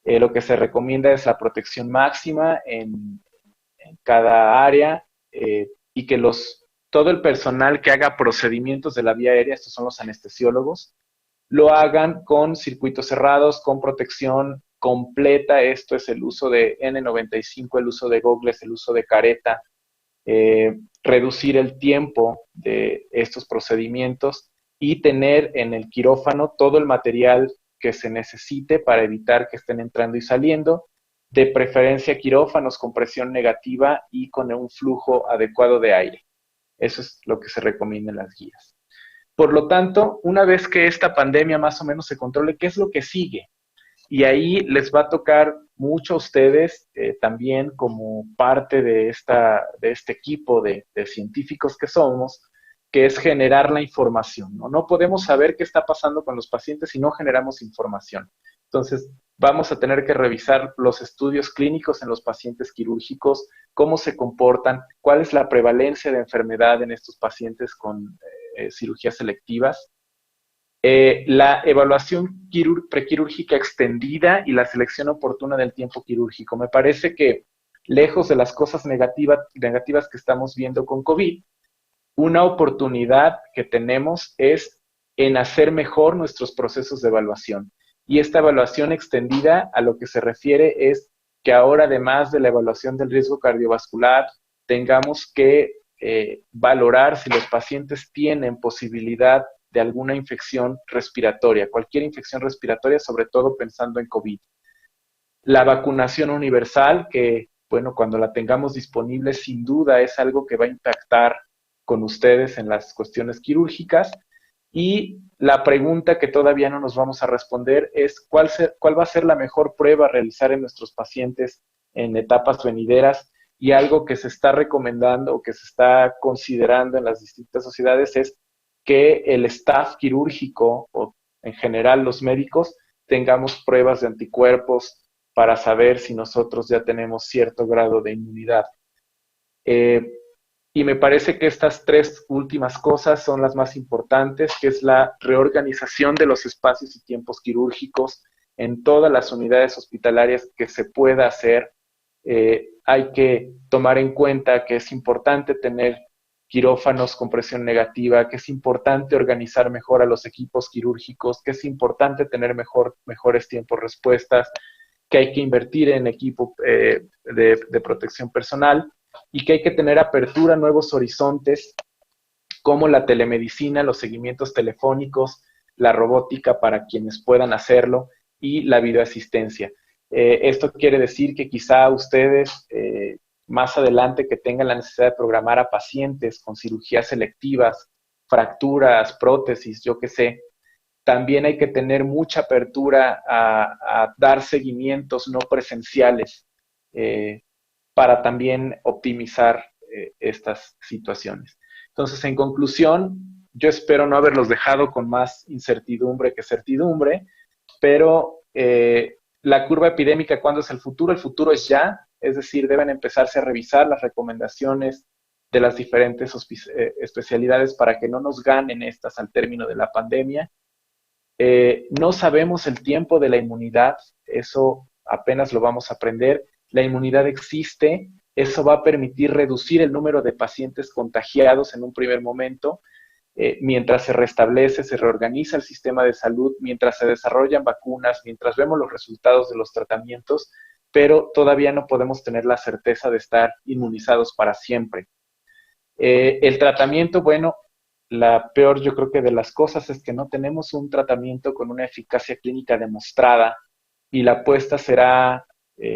Lo que se recomienda es la protección máxima en cada área y que todo el personal que haga procedimientos de la vía aérea, estos son los anestesiólogos, lo hagan con circuitos cerrados, con protección completa. Esto es el uso de N95, el uso de gogles, el uso de careta, reducir el tiempo de estos procedimientos y tener en el quirófano todo el material que se necesite para evitar que estén entrando y saliendo, de preferencia quirófanos con presión negativa y con un flujo adecuado de aire. Eso es lo que se recomienda en las guías. Por lo tanto, una vez que esta pandemia más o menos se controle, ¿qué es lo que sigue? Y ahí les va a tocar mucho a ustedes también como parte de este equipo de científicos que somos, que es generar la información, ¿no? No podemos saber qué está pasando con los pacientes si no generamos información. Entonces, vamos a tener que revisar los estudios clínicos en los pacientes quirúrgicos, cómo se comportan, cuál es la prevalencia de enfermedad en estos pacientes con cirugías selectivas, la evaluación prequirúrgica extendida y la selección oportuna del tiempo quirúrgico. Me parece que, lejos de las cosas negativas que estamos viendo con COVID, una oportunidad que tenemos es en hacer mejor nuestros procesos de evaluación. Y esta evaluación extendida a lo que se refiere es que ahora, además de la evaluación del riesgo cardiovascular, tengamos que valorar si los pacientes tienen posibilidad de alguna infección respiratoria, cualquier infección respiratoria, sobre todo pensando en COVID. La vacunación universal, que, bueno, cuando la tengamos disponible, sin duda es algo que va a impactar con ustedes en las cuestiones quirúrgicas. Y la pregunta que todavía no nos vamos a responder es ¿cuál va a ser la mejor prueba a realizar en nuestros pacientes en etapas venideras? Y algo que se está recomendando o que se está considerando en las distintas sociedades es que el staff quirúrgico o en general los médicos tengamos pruebas de anticuerpos para saber si nosotros ya tenemos cierto grado de inmunidad. Y me parece que estas tres últimas cosas son las más importantes, que es la reorganización de los espacios y tiempos quirúrgicos en todas las unidades hospitalarias que se pueda hacer. Hay que tomar en cuenta que es importante tener quirófanos con presión negativa, que es importante organizar mejor a los equipos quirúrgicos, que es importante tener mejores tiempos respuestas, que hay que invertir en equipo de protección personal y que hay que tener apertura a nuevos horizontes como la telemedicina, los seguimientos telefónicos, la robótica para quienes puedan hacerlo y la videoasistencia. Esto quiere decir que quizá ustedes más adelante que tengan la necesidad de programar a pacientes con cirugías selectivas, fracturas, prótesis, yo qué sé, también hay que tener mucha apertura a dar seguimientos no presenciales para también optimizar estas situaciones. Entonces, en conclusión, yo espero no haberlos dejado con más incertidumbre que certidumbre, pero la curva epidémica, ¿cuándo es el futuro? El futuro es ya. es decir, deben empezarse a revisar las recomendaciones de las diferentes especialidades para que no nos ganen estas al término de la pandemia. No sabemos el tiempo de la inmunidad, eso apenas lo vamos a aprender. La inmunidad existe, eso va a permitir reducir el número de pacientes contagiados en un primer momento, mientras se restablece, se reorganiza el sistema de salud, mientras se desarrollan vacunas, mientras vemos los resultados de los tratamientos, pero todavía no podemos tener la certeza de estar inmunizados para siempre. El tratamiento, bueno, la peor yo creo que de las cosas es que no tenemos un tratamiento con una eficacia clínica demostrada y la apuesta será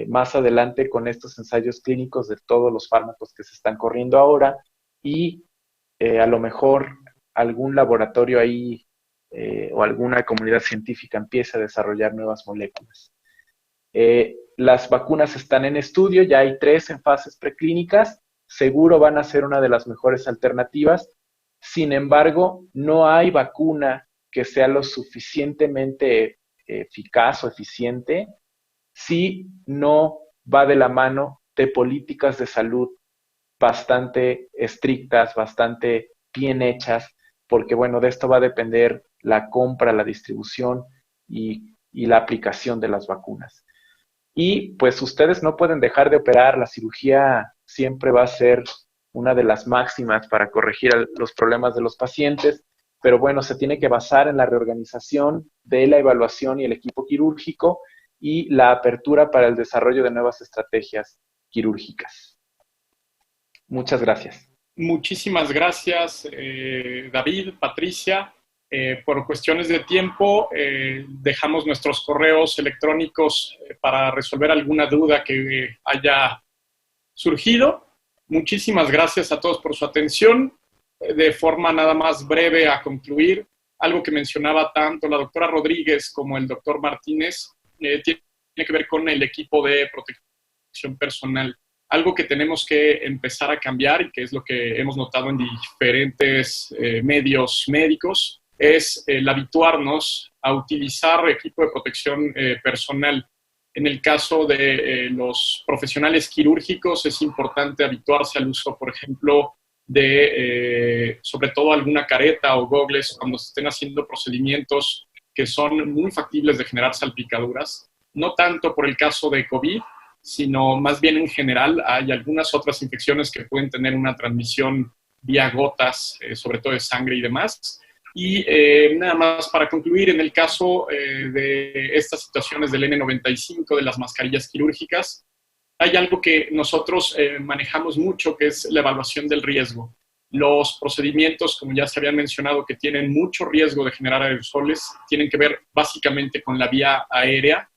más adelante con estos ensayos clínicos de todos los fármacos que se están corriendo ahora y a lo mejor algún laboratorio ahí o alguna comunidad científica empiece a desarrollar nuevas moléculas. Las vacunas están en estudio, ya hay 3 en fases preclínicas, seguro van a ser una de las mejores alternativas. Sin embargo, no hay vacuna que sea lo suficientemente eficaz o eficiente si no va de la mano de políticas de salud bastante estrictas, bastante bien hechas, porque bueno, de esto va a depender la compra, la distribución y la aplicación de las vacunas. Y pues ustedes no pueden dejar de operar, la cirugía siempre va a ser una de las máximas para corregir los problemas de los pacientes, pero bueno, se tiene que basar en la reorganización de la evaluación y el equipo quirúrgico y la apertura para el desarrollo de nuevas estrategias quirúrgicas. Muchas gracias. Muchísimas gracias, David, Patricia. Por cuestiones de tiempo, dejamos nuestros correos electrónicos para resolver alguna duda que haya surgido. Muchísimas gracias a todos por su atención. De forma nada más breve a concluir, algo que mencionaba tanto la doctora Rodríguez como el doctor Martínez tiene que ver con el equipo de protección personal. Algo que tenemos que empezar a cambiar y que es lo que hemos notado en diferentes medios médicos es el habituarnos a utilizar equipo de protección personal. En el caso de los profesionales quirúrgicos es importante habituarse al uso, por ejemplo, de sobre todo alguna careta o gogles cuando se estén haciendo procedimientos que son muy factibles de generar salpicaduras. No tanto por el caso de COVID, sino más bien en general hay algunas otras infecciones que pueden tener una transmisión vía gotas, sobre todo de sangre y demás. Y nada más para concluir, en el caso de estas situaciones del N95, de las mascarillas quirúrgicas, hay algo que nosotros manejamos mucho, que es la evaluación del riesgo. Los procedimientos, como ya se habían mencionado, que tienen mucho riesgo de generar aerosoles, tienen que ver básicamente con la vía aérea.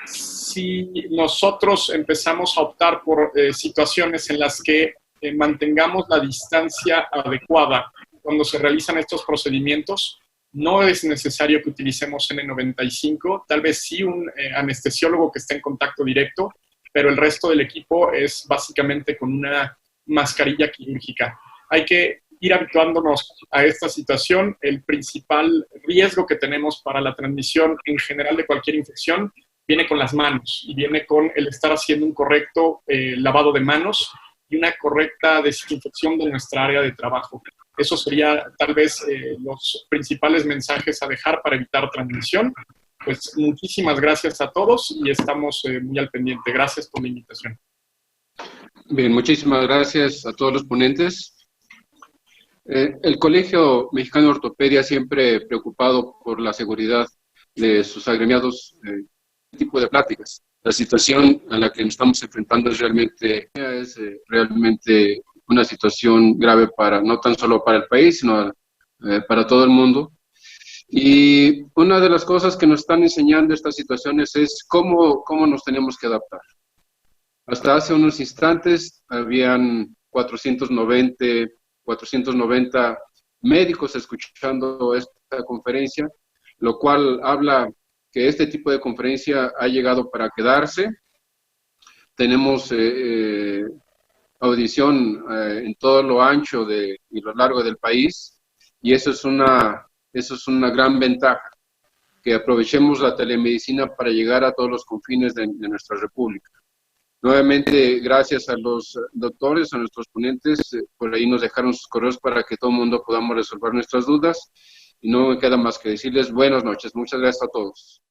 Si nosotros empezamos a optar por situaciones en las que mantengamos la distancia adecuada cuando se realizan estos procedimientos, no es necesario que utilicemos N95, tal vez sí un anestesiólogo que esté en contacto directo, pero el resto del equipo es básicamente con una mascarilla quirúrgica. Hay que ir habituándonos a esta situación. El principal riesgo que tenemos para la transmisión en general de cualquier infección viene con las manos y viene con el estar haciendo un correcto lavado de manos y una correcta desinfección de nuestra área de trabajo. Eso sería tal vez los principales mensajes a dejar para evitar transmisión. Pues muchísimas gracias a todos y estamos muy al pendiente. Gracias por la invitación. Bien, muchísimas gracias a todos los ponentes. El Colegio Mexicano de Ortopedia, siempre preocupado por la seguridad de sus agremiados, tipo de pláticas. La situación a la que nos estamos enfrentando es realmente una situación grave no tan solo para el país, sino para todo el mundo. Y una de las cosas que nos están enseñando estas situaciones es cómo nos tenemos que adaptar. Hasta hace unos instantes habían 490 médicos escuchando esta conferencia, lo cual habla que este tipo de conferencia ha llegado para quedarse. Tenemos audición en todo lo ancho y lo largo del país, y eso es una gran ventaja, que aprovechemos la telemedicina para llegar a todos los confines de nuestra república. Nuevamente, gracias a los doctores, a nuestros ponentes, por ahí nos dejaron sus correos para que todo el mundo podamos resolver nuestras dudas. Y no me queda más que decirles buenas noches. Muchas gracias a todos.